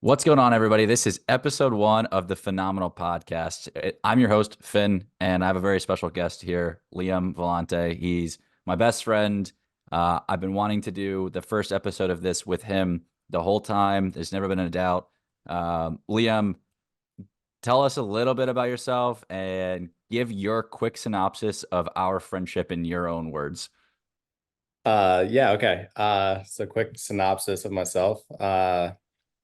What's going on, everybody? This is episode 1 of the Phenomenal Podcast. I'm your host, Phen, and I have a very special guest here, Liam Villante. He's my best friend. I've been wanting to do the first episode of this with him the whole time. There's never been a doubt. Liam, tell us a little bit about yourself and give your quick synopsis of our friendship in your own words. Yeah, okay. So quick synopsis of myself.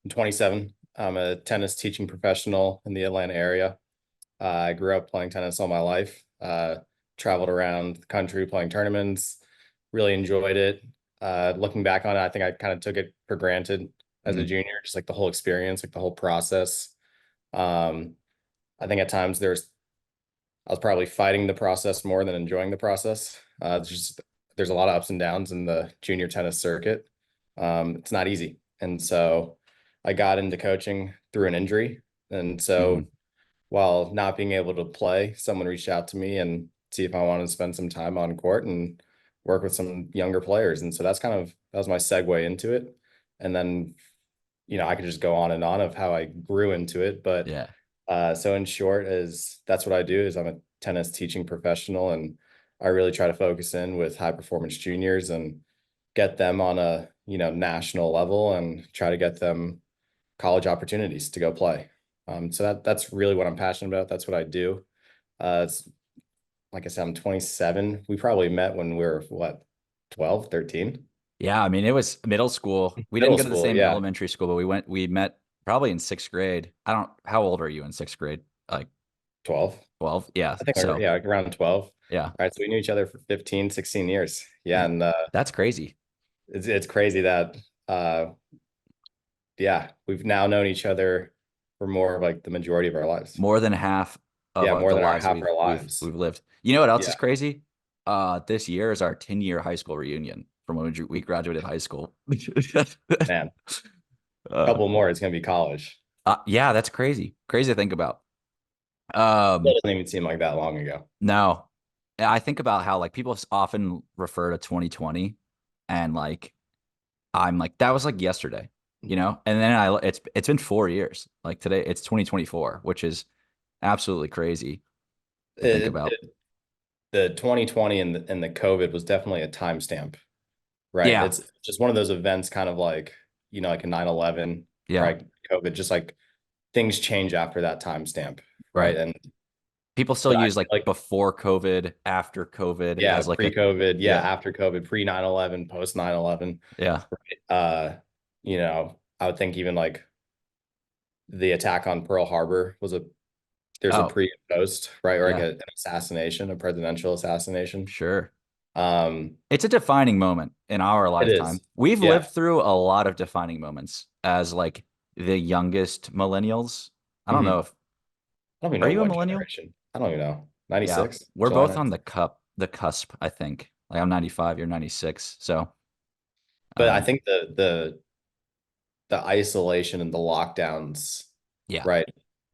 I'm 27. I'm a tennis teaching professional in the Atlanta area. I grew up playing tennis all my life. Traveled around the country playing tournaments, really enjoyed it. Looking back on it, I think I kind of took it for granted as a Mhm. junior, just like the whole experience, like the whole process. Um, I think at times I was probably fighting the process more than enjoying the process. There's a lot of ups and downs in the junior tennis circuit. It's not easy, and so I got into coaching through an injury. And so Mhm. while not being able to play, someone reached out to me and see if I wanted to spend some time on court and work with some younger players. And so that was my segue into it. And then I could just go on and on of how I grew into it, but Yeah. so in short, is that's what I do is I'm a tennis teaching professional, and I really try to focus in with high performance juniors and get them on a, national level and try to get them college opportunities to go play. So that's really what I'm passionate about. That's what I do. It's like I said, I'm 27. We probably met when we were what, 12, 13? Yeah, I mean, it was middle school. We didn't Middle go to the school. same Yeah. elementary school, but we met probably in sixth grade. How old are you in sixth grade? Like 12. 12? Yeah. I think So, yeah, like around 12. All yeah, right. So we knew each other for 15, 16 years. Yeah. And that's crazy. it's crazy that uh yeah, we've now known each other for more of like the majority of our lives. More than half of Yeah, more the than our lives half our lives. we've lived. You know what else Yeah, is crazy? This year is our 10-year high school reunion from when we graduated high school. man. uh, Couple more, it's gonna be college. yeah, that's crazy. Crazy to think about. It Um, doesn't even seem like that long ago. no, I think about how like people often refer to 2020 and like I'm like, that was like yesterday, And then it's been 4 years. Like today, it's 2024, which is absolutely crazy to think It, about. it, the 2020 and the COVID was definitely a timestamp, right? Yeah, It's just one of those events, kind of like, like a 9/11, yeah, right? COVID, just like things change after that timestamp, right? right. And People still but I use feel like like, before COVID, after COVID yeah, as like a pre-COVID, yeah, yeah, after COVID, pre 9/11, post 9/11. yeah. uh I would think even like the attack on Pearl Harbor there's a Oh, pre and post, right? Or like yeah, an assassination, a presidential assassination. sure. um It's a defining moment in our it lifetime. is. We've Yeah. lived through a lot of defining moments as like the youngest millennials. I don't know Hmm. if I don't even are know you a what millennial? generation. I don't even know. Yeah, 96, we're July both on 96. the cusp, I think. Like I'm 95, you're 96. So, But I um, think the isolation and the lockdowns, yeah. right,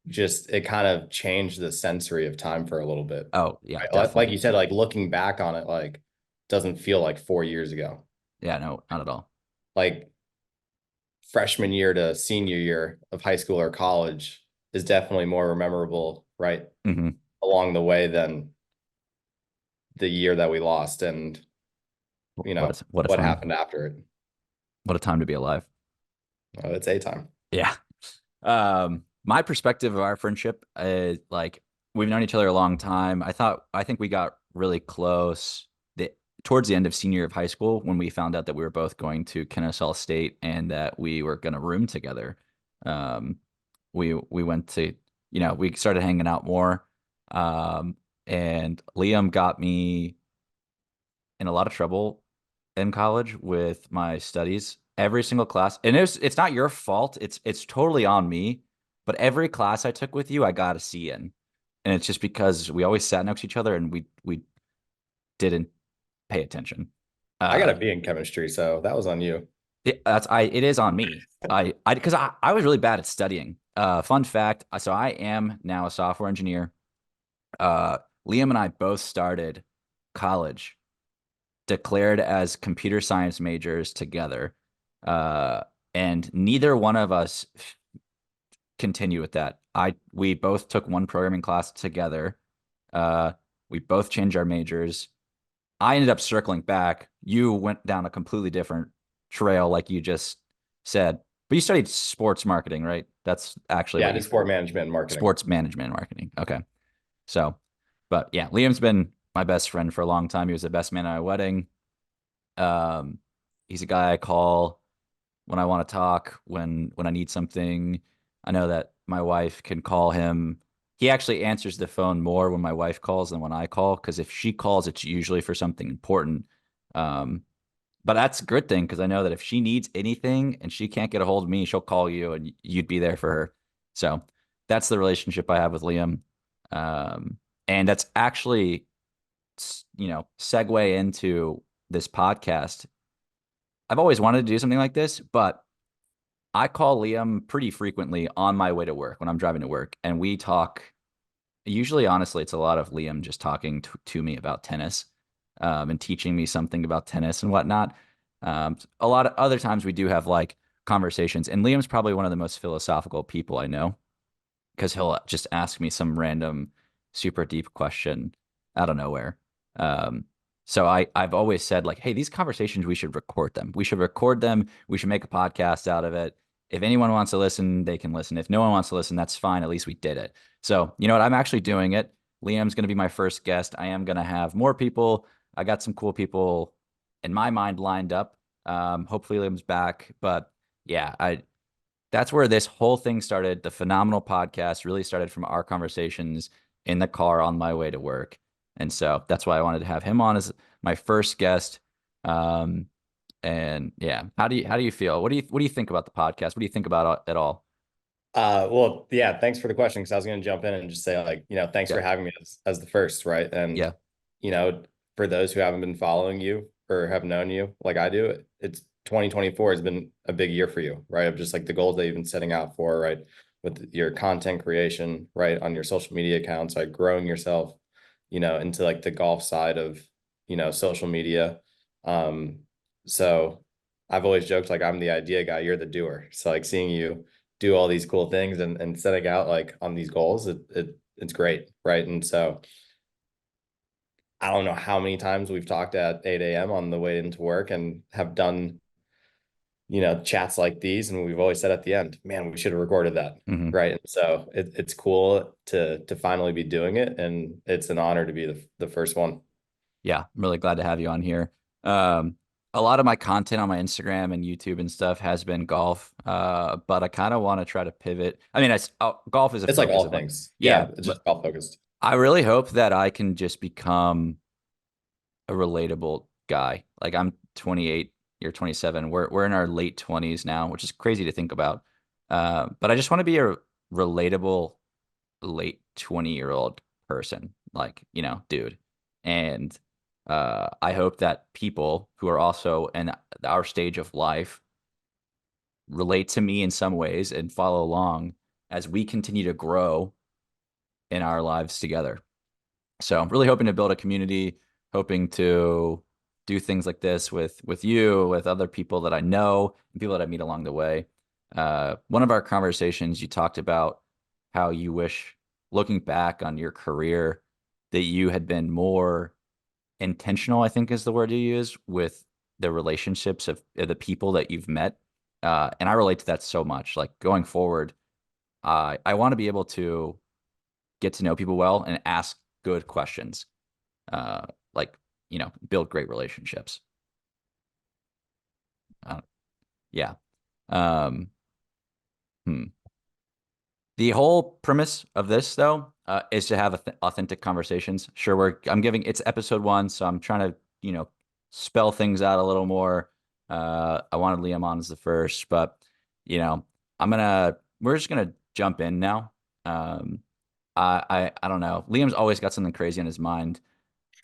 just it kind of changed the sensory of time for a little bit, Oh, yeah, right? Like definitely. you said, like looking back on it, like doesn't feel like 4 years ago. Yeah, no, not at all. Like freshman year to senior year of high school or college is definitely more memorable, right, Hmm. along the way than the year that we lost and What a what time. happened after it. What a time to be alive. It's a time. Yeah. My perspective of our friendship is like we've known each other a long time. I think we got really close the towards the end of senior year of high school when we found out that we were both going to Kennesaw State and that we were going to room together. Um, we went to, we started hanging out more. Um, and Liam got me in a lot of trouble in college with my studies. Every single class, and it's not your fault. It's totally on me. But every class I took with you, I got a C in, and it's just because we always sat next to each other and we didn't pay attention. I got Uh, a B in chemistry, so that was on you. it is on me. Because I was really bad at studying. Fun fact. So I am now a software engineer. Uh, Liam and I both started college declared as computer science majors together. Uh, and neither one of us continue with that. We both took one programming class together. Uh, we both changed our majors. I ended up circling back. You went down a completely different trail, like you just said. But you studied sports marketing, right? That's actually Yeah, I what did you sport management and marketing. sports management and marketing. Okay. So, but yeah, Liam's been my best friend for a long time. He was the best man at my wedding. Um, he's a guy I call when I want to talk, when I need something. I know that my wife can call him. He actually answers the phone more when my wife calls than when I call, because if she calls, it's usually for something important. Um, but that's a good thing because I know that if she needs anything and she can't get a hold of me, she'll call you and you'd be there for her. So that's the relationship I have with Liam. Um, and that's actually, segue into this podcast. I've always wanted to do something like this, but I call Liam pretty frequently on my way to work when I'm driving to work, and we talk. Usually, honestly, it's a lot of Liam just talking to me about tennis, and teaching me something about tennis and whatnot. A lot of other times we do have like conversations, and Liam's probably one of the most philosophical people I know because he'll just ask me some random super deep question out of nowhere. Um, so I've always said like, hey, these conversations we should record them. We should record them. We should make a podcast out of it. If anyone wants to listen, they can listen. If no one wants to listen, that's fine. At least we did it. So you know what? I'm actually doing it. Liam's going to be my first guest. I am going to have more people. I got some cool people in my mind lined up. Hopefully Liam's back, but yeah, I that's where this whole thing started. The phenomenal podcast really started from our conversations in the car on my way to work. And so that's why I wanted to have him on as my first guest. Um, and yeah, how do you feel? What do you think about the podcast? What do you think about it all? Well, yeah, thanks for the question because I was going to jump in and just say like, thanks Yeah. for having me as the first, right? And Yeah. you know, for those who haven't been following you or have known you like I do, it's 2024 has been a big year for you, right? Of just like the goals that you've been setting out for, right? With your content creation, right? On your social media accounts, like growing yourself, into like the golf side of, social media. Um, so I've always joked like I'm the idea guy, you're the doer. So like seeing you do all these cool things and setting out like on these goals, it's great, right? And so I don't know how many times we've talked at 8 a.m. on the way into work and have done, chats like these. And we've always said at the end, man, we should have recorded that. Hmm. Right. And so it's cool to finally be doing it. And it's an honor to be the first one. Yeah. I'm really glad to have you on here. Um, a lot of my content on my Instagram and YouTube and stuff has been golf. But I kind of want to try to pivot. I mean, golf is a It's like focus all of mine. things. Yeah, Yeah. It's but just golf focused. I really hope that I can just become a relatable guy. Like I'm 28, you're 27. We're in our late 20s now, which is crazy to think about. But I just want to be a relatable late 20-year-old person, like, dude. And I hope that people who are also in our stage of life relate to me in some ways and follow along as we continue to grow in our lives together. So I'm really hoping to build a community, hoping to do things like this with you, with other people that I know and people that I meet along the way. One of our conversations, you talked about how you wish, looking back on your career, that you had been more intentional, I think is the word you use, with the relationships of the people that you've met. And I relate to that so much. Like going forward, I want to be able to get to know people well and ask good questions, uh, like, build great relationships. Uh, yeah. Um, hmm. The whole premise of this, though, is to have authentic conversations. Sure, I'm giving it's episode one, so I'm trying to, spell things out a little more. I wanted Liam on as the first, but you know, we're just gonna jump in now. Um, I don't know. Liam's always got something crazy on his mind.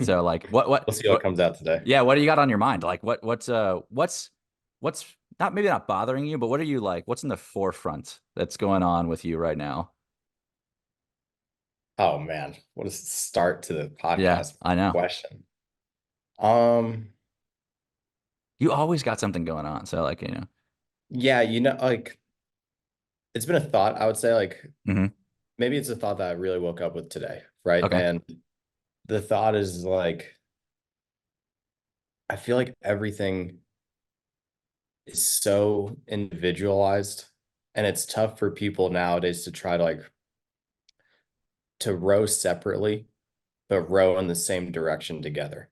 So like, We'll see what comes out today. yeah, what do you got on your mind? Like what's not maybe not bothering you, but what are you like? What's in the forefront that's going on with you right now? Oh man, what a start to the Yeah, podcast I know. question. Um, You always got something going on. So like, yeah, like it's been a thought, I would say, like Hmm. maybe it's a thought that I really woke up with today, right? Okay. And the thought is like I feel like everything is so individualized, and it's tough for people nowadays to try to like to row separately, but row in the same direction together,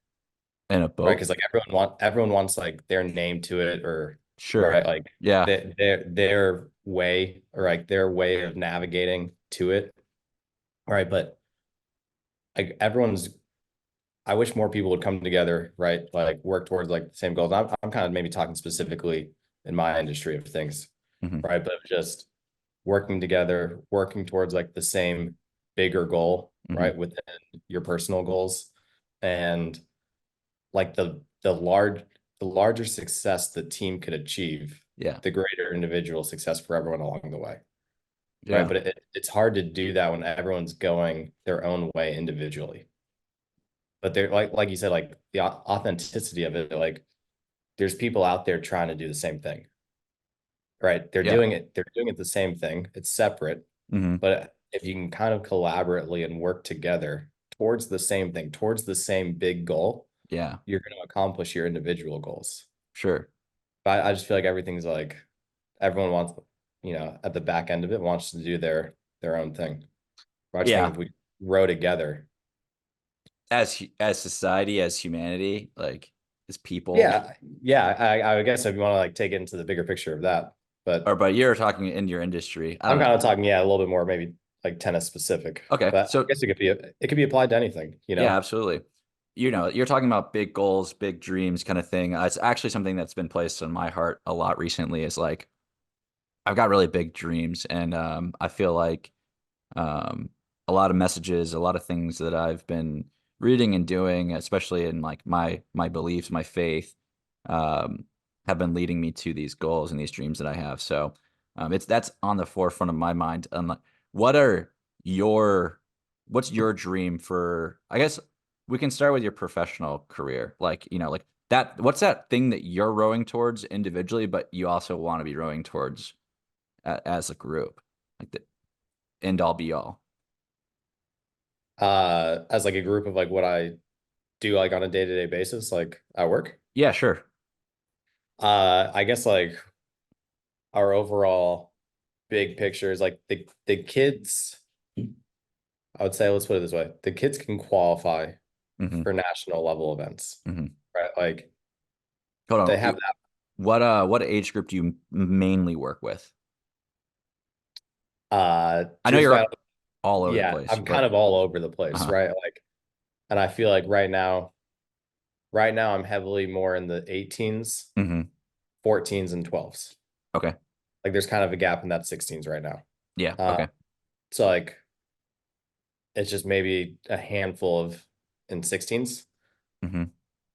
In a right? boat? Because like everyone wants like their name to it, or Sure. right, like Yeah. their way, or like their way of navigating to it, right? But like everyone's, I wish more people would come together, right? Like work towards like the same goals. I'm kind of maybe talking specifically in my industry of things, Hmm. right? But just working together, working towards like the same bigger goal, Hmm. right? Within your personal goals. And like the larger success the team could achieve, Yeah. the greater individual success for everyone along the way. Right. Yeah. But it's hard to do that when everyone's going their own way individually. But they're like you said, like the authenticity of it, like there's people out there trying to do the same thing. Right. Yeah. They're doing it the same thing. It's separate. Hmm. But if you can kind of collaboratively and work together towards the same thing, towards the same big goal, Yeah. you're going to accomplish your individual goals. Sure. But I just feel like everything's like everyone wants, at the back end of it wants to do their own thing. I just think Yeah. if we row together, As society, as humanity, like as people, yeah, yeah. I guess if you want to like take it into the bigger picture of that, but but you're talking in your industry. I I'm don't know. kind of talking, yeah, a little bit more maybe like tennis specific. Okay. But I So guess it could be applied to anything, you yeah, know. absolutely. You're talking about big goals, big dreams kind of thing. It's actually something that's been placed on my heart a lot recently is like I've got really big dreams and I feel like um, a lot of messages, a lot of things that I've been reading and doing, especially in like my beliefs, my faith, um, have been leading me to these goals and these dreams that I have. So it's that's on the forefront of my mind. What are your what's your dream for? I guess we can start with your professional career. Like like that. What's that thing that you're rowing towards individually, but you also want to be rowing towards as a group, like the end all be all. As like a group of like what I do like on a day-to-day basis, like at work. Yeah, sure. I guess like our overall big picture is like the kids, I would say, let's put it this way, the kids can qualify Hmm. for national level events, Hmm. right? Like Hold they on. have that What age group do you mainly work with? I know just you're about, all over the yeah, place, I'm kind but of all over the place, uh-huh. right? Like, and I feel like right now I'm heavily more in the 18s, Hmm. 14s, and 12s. Okay. Like there's kind of a gap in that 16s right now. Yeah. Uh, Okay. so like it's just maybe a handful of in 16s, Hmm.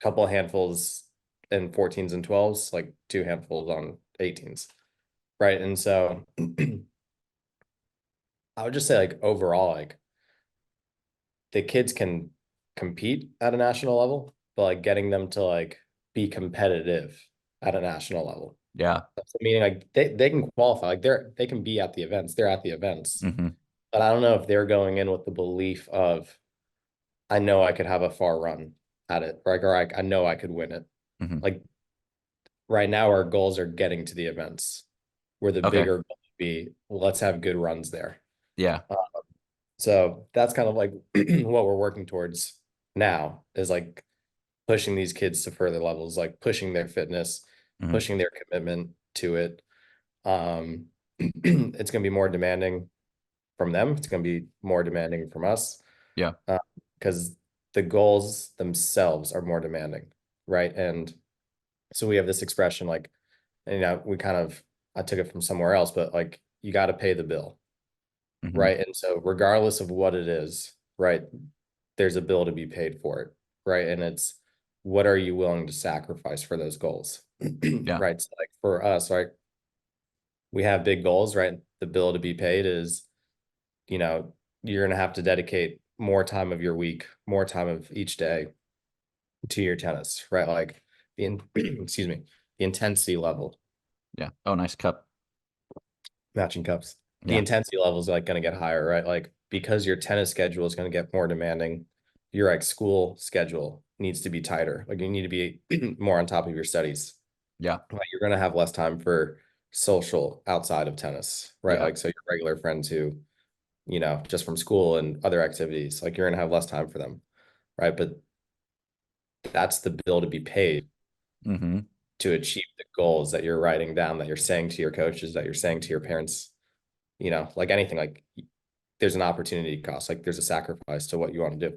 couple of handfuls in 14s and 12s, like two handfuls on 18s. Right. And so I would just say like overall, like the kids can compete at a national level, but like getting them to like be competitive at a national level. Yeah. So meaning like they can qualify, like they can be at the events, they're at the events. Hmm. But I don't know if they're going in with the belief of I know I could have a far run at it, right? Or I know I could win it. Hmm. Like right now, our goals are getting to the events where the Okay. bigger goal would be, let's have good runs there. Yeah. Uh, so that's kind of like what we're working towards now is like pushing these kids to further levels, like pushing their fitness, Hmm. pushing their commitment to it. It's going to be more demanding from them. It's going to be more demanding from us Yeah. because the goals themselves are more demanding, right? And so we have this expression like, we kind of, I took it from somewhere else, but like you got to pay the bill, Hmm. right? And so regardless of what it is, right, there's a bill to be paid for it, right? And it's what are you willing to sacrifice for those goals, Yeah. right? So like for us, right, we have big goals, right? The bill to be paid is, you know, you're gonna have to dedicate more time of your week, more time of each day to your tennis, right? Like excuse me, the intensity level. Yeah. Oh, nice cup. matching cups. The Yeah. intensity level is like going to get higher, right? Like because your tennis schedule is going to get more demanding, your like school schedule needs to be tighter. Like you need to be more on top of your studies. Yeah. Like you're going to have less time for social outside of tennis, right? Yeah. Like so your regular friends who, just from school and other activities, like you're going to have less time for them, right? But that's the bill to be paid Mm-hmm. to achieve the goals that you're writing down, that you're saying to your coaches, that you're saying to your parents, like anything, like there's an opportunity cost, like there's a sacrifice to what you want to do.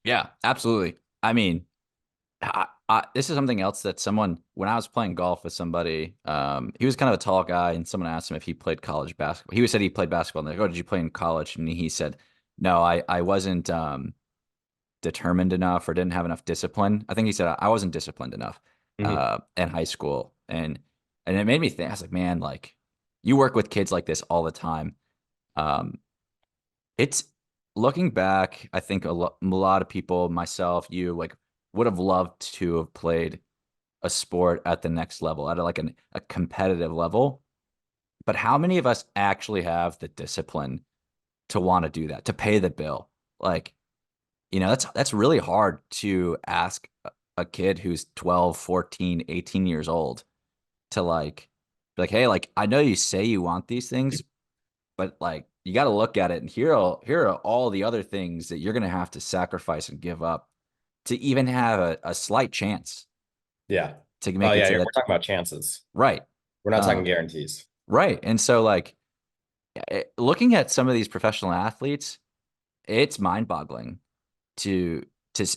Yeah, absolutely. I mean, this is something else that someone, when I was playing golf with somebody, he was kind of a tall guy, and someone asked him if he played college basketball. He said he played basketball, and they're like, "Oh, did you play in college?" And he said, "No, I wasn't determined enough or didn't have enough discipline." I think he said I wasn't disciplined enough Hmm. in high school, and it made me think. I was like, man, like you work with kids like this all the time. Um, it's looking back, I think a lot of people, myself, you, like would have loved to have played a sport at the next level, at a competitive level. But how many of us actually have the discipline to want to do that, to pay the bill? Like, that's really hard to ask a kid who's 12, 14, 18 years old to like be like, hey, like I know you say you want these things, but like you got to look at it and here are all the other things that you're going to have to sacrifice and give up to even have a slight chance Yeah. to Oh make it yeah, to we're that. talking about chances. Right. We're not talking Um, guarantees. right. And so like looking at some of these professional athletes, it's mind-boggling to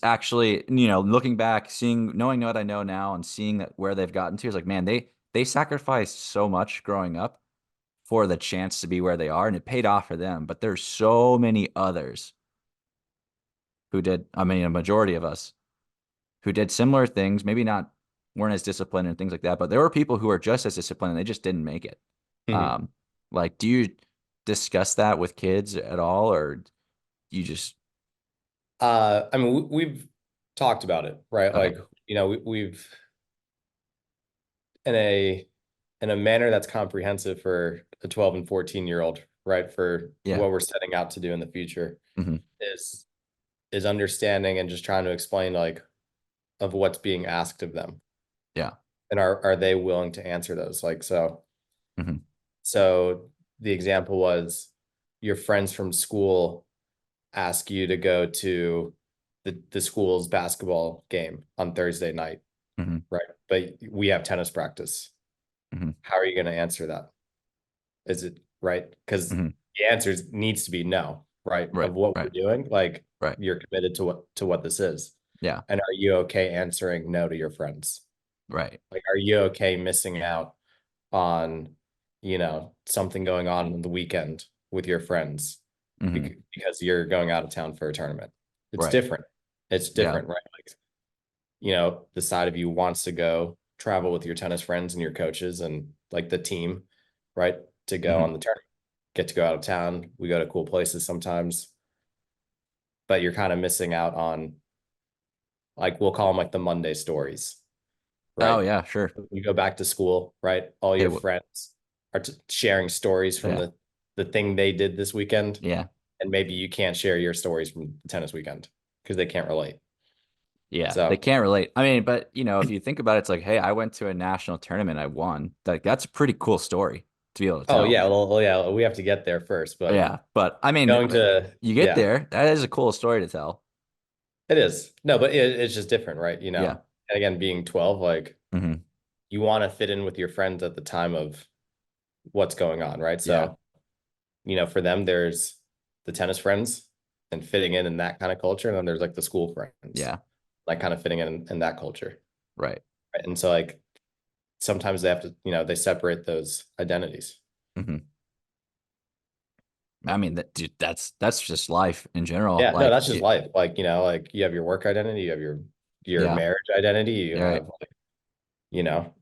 actually, looking back, knowing what I know now and seeing that where they've gotten to is like, man, they sacrificed so much growing up for the chance to be where they are, and it paid off for them. But there's so many others who did, I mean, a majority of us who did similar things, maybe not weren't as disciplined and things like that, but there were people who are just as disciplined and they just didn't make it. Mhm. Um, like, do you discuss that with kids at all, or you just I mean, we've talked about it, right? okay? Like, we've in a manner that's comprehensive for a 12 and 14-year-old, right? For Yeah. what we're setting out to do in the future Hmm. is understanding and just trying to explain like of what's being asked of them. Yeah. And are they willing to answer those? Like Hmm. so the example was your friends from school ask you to go to the school's basketball game on Thursday night, Hmm. right? But we have tennis practice. Hmm. How are you going to answer that? Is it right? Because Hmm. the answer needs to be no, right? Right. Of what we're Right. doing, like Right. you're committed to what this is. Yeah. And are you okay answering no to your friends? Right. Like, are you okay missing out on, something going on the weekend with your friends Hmm. because you're going out of town for a tournament? It's Right. different. It's Yeah. different, right? Like, the side of you wants to go travel with your tennis friends and your coaches and like the team, right? To go Hmm. on the tournament, get to go out of town. We go to cool places sometimes, but you're kind of missing out on, like, we'll call them like the Monday stories, Oh right? yeah, sure. You go back to school, right? All Hey, your friends are sharing stories from yeah. the thing they did this weekend, Yeah. and maybe you can't share your stories from the tennis weekend because they can't relate. Yeah, they So, can't relate. I mean, but if you think about it, it's like, hey, I went to a national tournament, I won. Like that's a pretty cool story to be able to oh tell. yeah, well, yeah, we have to get there first, but Yeah, but I mean, going to, you get yeah, there, that is a cool story to tell. it is. No, but it's just different, right? Yeah. And again, being 12, like Hmm. you want to fit in with your friends at the time of what's going on, right? Yeah. So, for them, there's the tennis friends and fitting in that kind of culture. And then there's like the school friends, Yeah. like kind of fitting in that culture. Right. Right? And so, like, sometimes they have to, they separate those identities. Hmm. I mean, dude, that's just life in general. Yeah, no, Like, that's just life. Like, like you have your work identity, you have your yeah, marriage identity, you right. have like,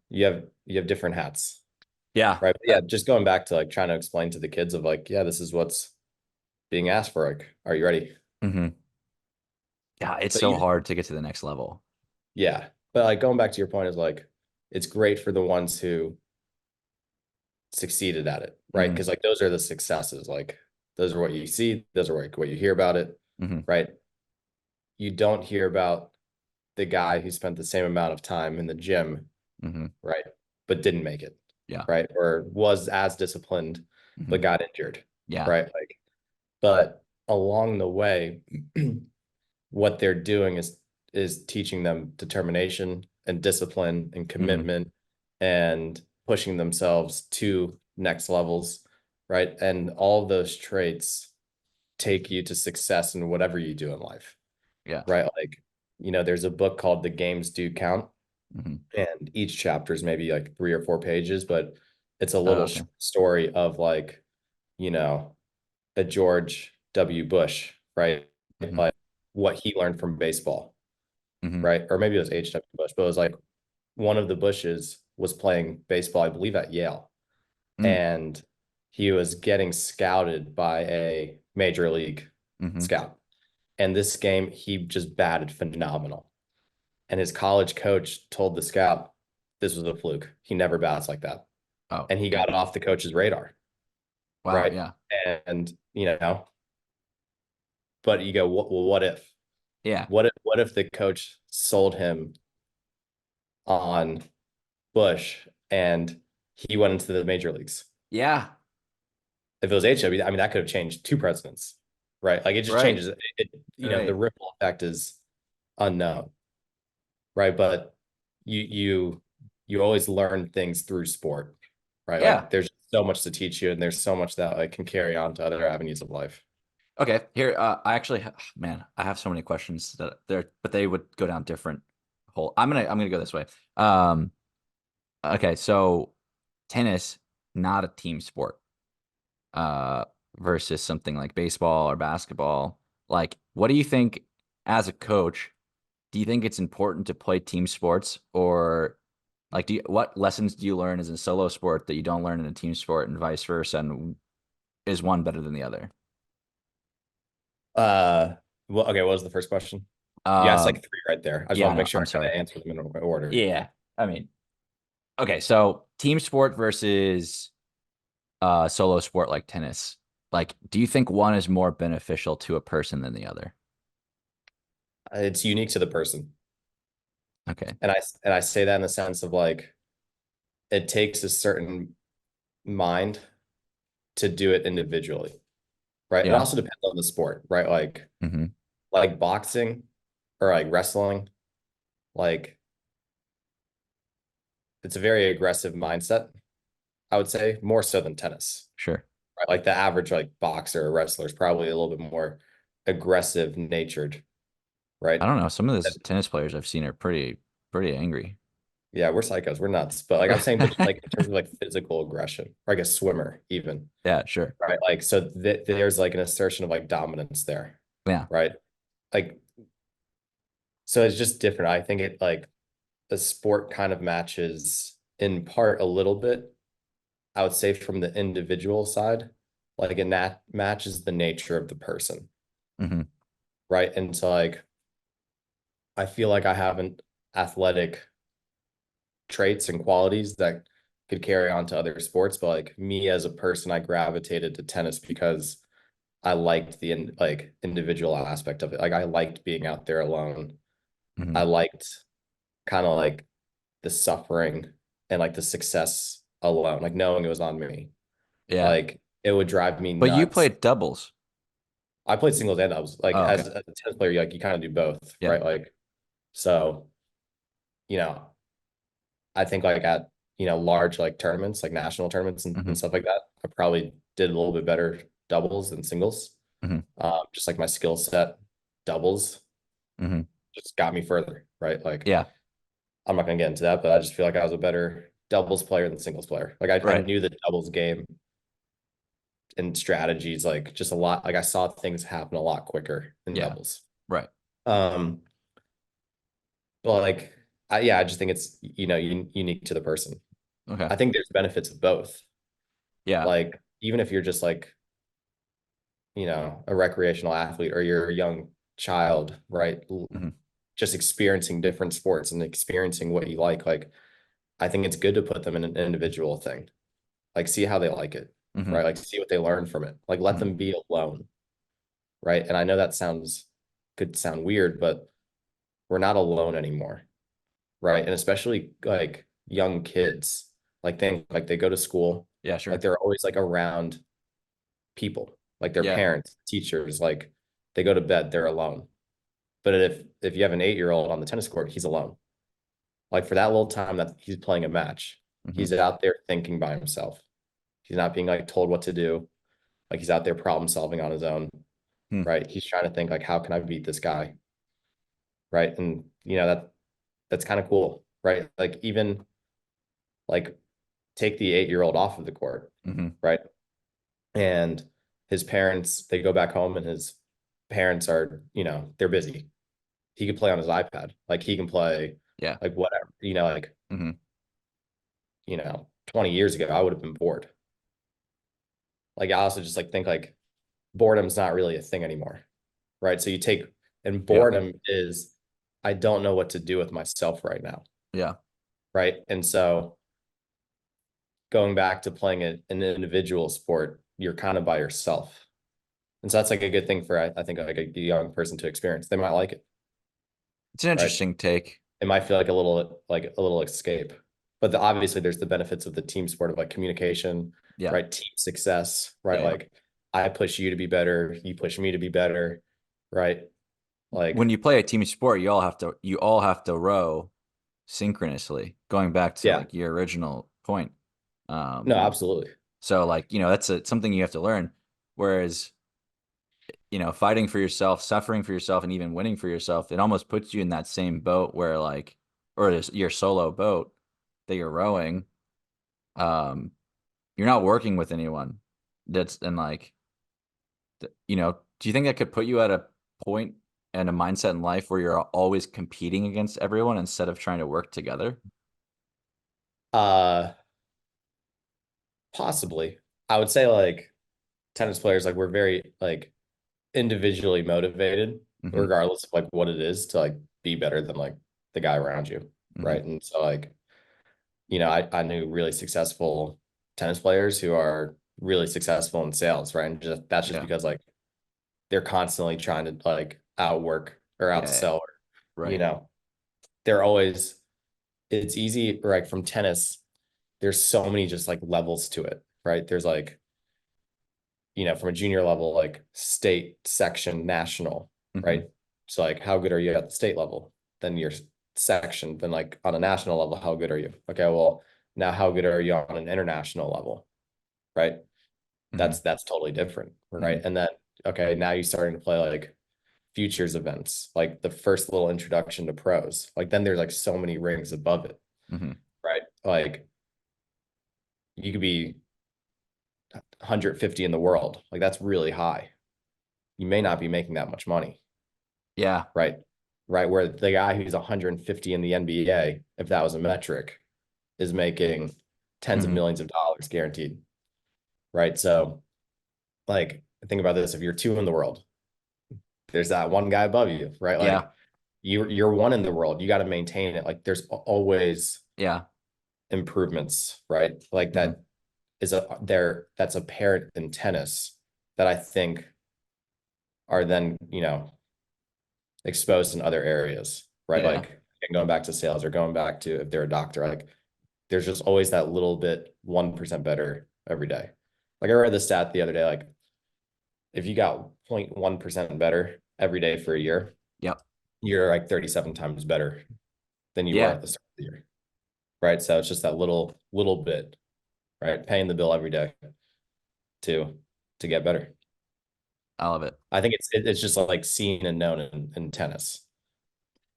you have different hats. Yeah. Right. But yeah, just going back to like trying to explain to the kids of like, yeah, this is what's being asked for. Like, are you ready? Hmm. Yeah, it's But so hard to get to the next level. yeah. But like going back to your point is like, it's great for the ones who succeeded at it, right? Because like those are the successes. Like those are what you see, those are what you hear about it, Mm-hmm. right? You don't hear about the guy who spent the same amount of time in the gym, Mm-hmm. right? But didn't make it, Yeah. right? Or was as disciplined, Mm-hmm. but got injured, Yeah. right? Like, but along the way, what they're doing is teaching them determination and discipline and Mm-hmm. commitment and pushing themselves to next levels, right? And all of those traits take you to success in whatever you do in life, Yeah. right? Like, there's a book called The Games Do Count, Mm-hmm. and each chapter is maybe like 3 or 4 pages, but it's a Oh, little okay. story of like, you know, a George W. Bush, right? Mm-hmm. Like what he learned from baseball, Mm-hmm. right? Or maybe it was H.W. Bush, but it was like one of the Bushes was playing baseball, I believe, at Yale, Mm. and he was getting scouted by a major league Mm-hmm. scout. And this game, he just batted phenomenal. And his college coach told the scout, this was a fluke. He never bats like that. Oh, And he got off the coach's radar, wow. right? Yeah. And, but you go, well, what if? Yeah. What if the coach sold him on Bush and he went into the major leagues? Yeah. If it was HW, I mean, that could have changed 2 presidents, right? Like it just Right. changes. The Right. ripple effect is unknown, right? But you always learn things through sport, right? Like Yeah. there's so much to teach you, and there's so much that like can carry on to other avenues of life. Okay. Here, I actually, man, I have so many questions that they're, but they would go down different hole. I'm gonna go this way. Um, okay. So tennis, not a team sport, uh, versus something like baseball or basketball. Like, what do you think as a coach? Do you think it's important to play team sports, or like, what lessons do you learn as a solo sport that you don't learn in a team sport, and vice versa? And is one better than the other? Uh, well, okay, what was the first question? You asked like Um, three right there. I just yeah, want I to make know. sure I'm I kind sorry. of answer them in order. Yeah, I mean, okay, so team sport versus solo sport like tennis. Like, do you think one is more beneficial to a person than the other? It's unique to the person, Okay. and I say that in the sense of like it takes a certain mind to do it individually, right? It Yeah. also depends on the sport, right? Like Hmm. boxing or like wrestling, like it's a very aggressive mindset, I would say, more so than tennis, Sure. right? Like the average like boxer or wrestler is probably a little bit more aggressive natured, right? I don't know. Some of the tennis players I've seen are pretty angry. Yeah, we're psychos, we're nuts. But like I'm saying, but just like in terms of like physical aggression, or like a swimmer, even, Yeah, sure. right? Like so there's like an assertion of like dominance there, Yeah. right? Like so it's just different. I think it like the sport kind of matches in part a little bit, I would say from the individual side, like it matches the nature of the person, Hmm. right? And so like I feel like I have an athletic traits and qualities that could carry on to other sports, but like me as a person, I gravitated to tennis because I liked the like individual aspect of it. Like I liked being out there alone. Hmm. I liked kind of like the suffering and like the success alone, like knowing it was on me. Yeah. Like it would drive me But you nuts. played doubles. I played singles and doubles. Like Oh, as okay. a tennis player, like you kind of do both, Yeah. right? Like so, you know, I think like at large like tournaments, like national tournaments and Hmm. stuff like that, I probably did a little bit better doubles than singles. Hmm. Just like my skill set, doubles Hmm. just got me further, right? Like Yeah. I'm not gonna get into that, but I just feel like I was a better doubles player than singles player. Like I Right. knew the doubles game and strategies, like just a lot. Like I saw things happen a lot quicker in Yeah. doubles. Right. Um, but like yeah, I just think it's unique to the person. Okay. I think there's benefits of both. Yeah. Like even if you're just like a recreational athlete or you're a young child, right? Hmm. Just experiencing different sports and experiencing what you like I think it's good to put them in an individual thing. Like see how they like it. Hmm. right? Like see what they learn from it. Like let Hmm. them be alone, right? And I know that could sound weird, but we're not alone anymore, right? And especially like young kids, like think like they go to school, Yeah, like sure. they're always like around people, like their Yeah. parents, teachers, like they go to bed, they're alone. But if you have an 8-year-old on the tennis court, he's alone. Like for that little time that he's playing a match, Hmm. he's out there thinking by himself. He's not being like told what to do. Like he's out there problem solving on his own, Hmm. right? He's trying to think like, how can I beat this guy? Right. And that's kind of cool, right? Like even like take the 8-year-old off of the court, Hmm. right? And his parents, they go back home and his parents are, they're busy. He can play on his iPad. Like he can play Yeah. like whatever, like, Hmm. 20 years ago, I would have been bored. Like I also just like think like boredom's not really a thing anymore, right? So you take and Yeah. boredom is I don't know what to do with myself right now, Yeah. right? And so going back to playing an individual sport, you're kind of by yourself. And so that's like a good thing for I think like a young person to experience. They might like it, It's an right? interesting take. It might feel like a little escape. But obviously there's the benefits of the team sport of like communication, Yeah. right? Team success, right? Yeah. Yeah. Like I push you to be better, you push me to be better, right? When Like you play a team sport, you all have to row synchronously, going back to yeah, like your original point. no, Um, absolutely. so like, that's something you have to learn. Whereas, fighting for yourself, suffering for yourself, and even winning for yourself, it almost puts you in that same boat where like, or your solo boat that you're rowing. Um, you're not working with anyone. That's and like, do you think that could put you at a point and a mindset in life where you're always competing against everyone instead of trying to work together? Uh Possibly. I would say like tennis players, like we're very like individually motivated, Hmm. regardless of like what it is to like be better than like the guy around you. Hmm. Right. And so like, I knew really successful tennis players who are really successful in sales, right? And that's just Yeah. because like they're constantly trying to like outwork or Yeah. Yeah. outsell or, you Right. know, they're always it's easy, like from tennis, there's so many just like levels to it, right? There's like from a junior level, like state, section, national, Hmm. right? So like how good are you at the state level? Then your section, then like on a national level, how good are you? Okay, well, now how good are you on an international level? Right? Hmm. That's totally different, right? Hmm. And then okay, now you're starting to play like futures events, like the first little introduction to pros. Like then there's like so many rings above it, Hmm. right? Like you could be 150 in the world. Like that's really high. You may not be making that much money, Yeah. right? Right. Where the guy who's 150 in the NBA, if that was a metric, is making tens of Hmm. millions of dollars guaranteed. Right. So, like, think about this. If you're two in the world, there's that one guy above you, right? Yeah. Like you're one in the world. You got to maintain it. Like there's always Yeah. improvements, right? Like Hmm. that's apparent in tennis that I think are then, exposed in other areas, right? Yeah. Like and going back to sales or going back to if they're a doctor, like there's just always that little bit 1% better every day. Like I read the stat the other day, like if you got 0.1% better every day for a year, Yep. you're like 37 times better than you were Yeah. at the start of the year. Right. So it's just that little bit, right? Paying the bill every day to to get better. I love it. I think it's just like seen and known in tennis.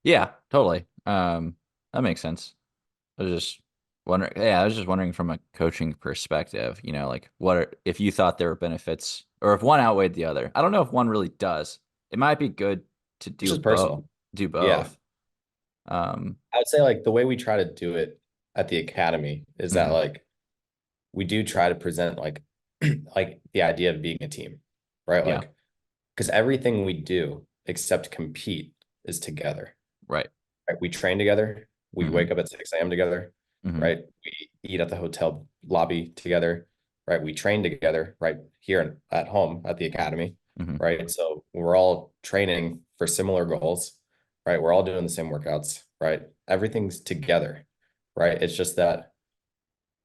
Yeah, totally. That makes sense. I was just wondering, yeah, I was just wondering from a coaching perspective, like if you thought there were benefits or if one outweighed the other. I don't know if one really does. It might be good to It's do just both, personal. do Yeah. both. Um, I would say like the way we try to do it at the academy is that mhm, like we do try to present like like the idea of being a team, right? yeah, Like because everything we do except compete is together. right. Right? We train together, we Hmm. wake up at 6 a.m. together, Hmm. right? We eat at the hotel lobby together. right? We train together right here at home at the academy, Hmm. right? So we're all training for similar goals, right? We're all doing the same workouts, right? Everything's together, right? It's just that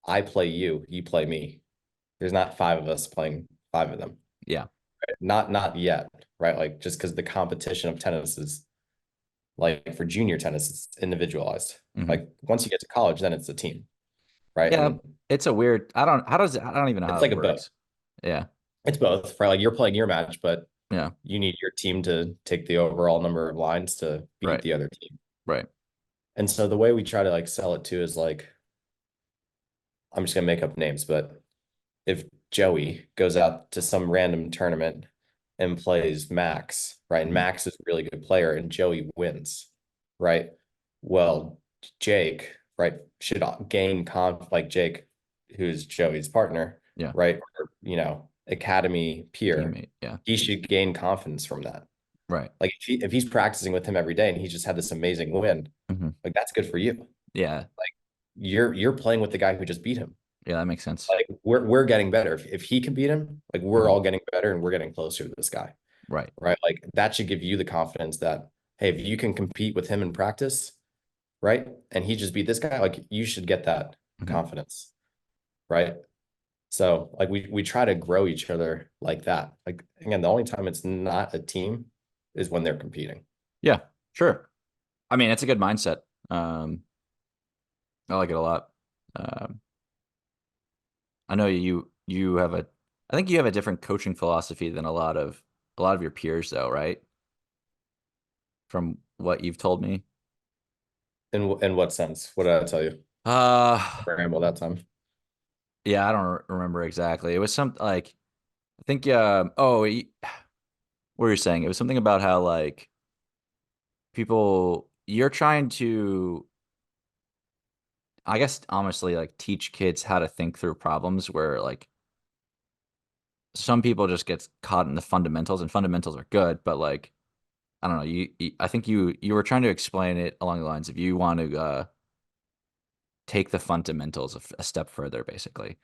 I play you, you play me. There's not five of us playing five of them. Yeah. Not yet, right? Like just because the competition of tennis is like for junior tennis, it's individualized. Hmm. Like once you get to college, then it's a team, right? Yeah. And It's a weird, I don't even know it's how like it a both. works. Yeah. It's both, right? Like you're playing your match, but Yeah. you need your team to take the overall number of lines to beat Right. the other team. Right. And so the way we try to like sell it too is like, I'm just gonna make up names, but if Joey goes out to some random tournament and plays Max, right? And Hmm. Max is a really good player and Joey wins, right? Well, Jake, right, should gain like Jake, who's Joey's partner, Yeah. right? Or, academy peer, Teammate. Yeah. he should gain confidence from that. Right. Like if he's practicing with him every day and he just had this amazing win, Hmm. like that's good for you. Yeah. Like you're playing with the guy who just beat him. Yeah. That makes sense. Like we're getting better. If he can beat him, like we're Hmm. all getting better and we're getting closer to this guy, Right. right? Like that should give you the confidence that, hey, if you can compete with him in practice, right? And he just beat this guy, like you should get that Hmm. confidence, right? So like we try to grow each other like that. Like again, the only time it's not a team is when they're competing. Yeah. Sure. I mean, it's a good mindset. Um, I like it a lot. Um, I know you have a I think you have a different coaching philosophy than a lot of your peers though, right? From what you've told me. In what sense? What did I tell you? Uh Ramble that time. yeah, I don't remember exactly. It was some like I think what were you saying? It was something about how like people you're trying to I guess honestly like teach kids how to think through problems where like some people just get caught in the fundamentals and fundamentals are good, but like I don't know. I think you were trying to explain it along the lines of you want to take the fundamentals a step further, basically.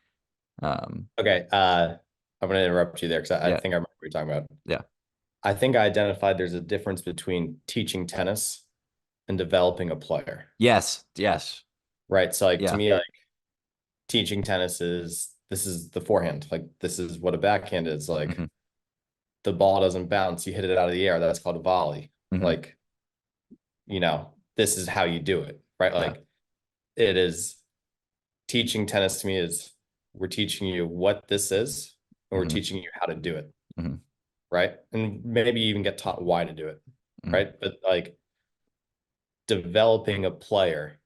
Um, Okay. I'm gonna interrupt you there because I yeah, think I remember what you're talking about. yeah, I think I identified there's a difference between teaching tennis and developing a player, yes, yes, right? So like to yeah, me, like teaching tennis is this is the forehand. Like this is what a backhand is. Like hmm, the ball doesn't bounce, you hit it out of the air. That's called a volley. hmm, Like, this is how you do it, right? yeah, Like it is teaching tennis to me is we're teaching you what this is and we're hmm, teaching you how to do it, hmm, right? And maybe even get taught why to do it, hmm, right? But like developing a player,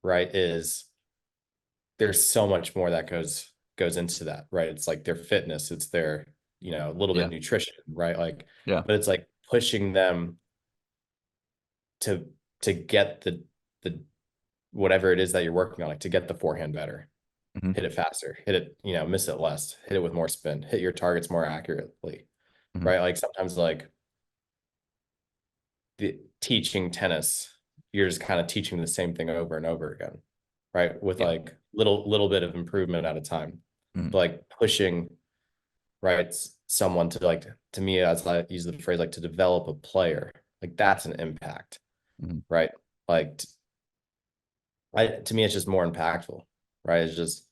right, is there's so much more that goes into that, right? It's like their fitness, it's their, a little bit yeah, of nutrition, right? Like, yeah, but it's like pushing them to get the whatever it is that you're working on, like to get the forehand better, hmm, hit it faster, hit it, miss it less, hit it with more spin, hit your targets more accurately, hmm, right? Like sometimes like the teaching tennis, you're just kind of teaching the same thing over and over again, right? With yeah, like little bit of improvement at a time. hmm, But like pushing, right, someone to like to me, as I use the phrase like to develop a player, like that's an impact, hmm, right? Like to me, it's just more impactful, right? It's just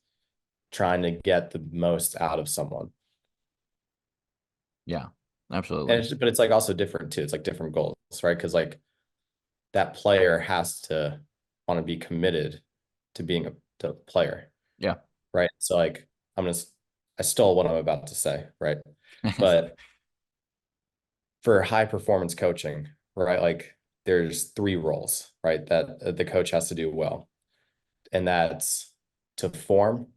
trying to get the most out of someone. yeah, And absolutely, but it's like also different too. It's like different goals, right? Because like that player has to want to be committed to being a player, yeah, right? So like I stole what I'm about to say, right? But for high performance coaching, right? Like there's three roles, right? That the coach has to do well. And that's to form,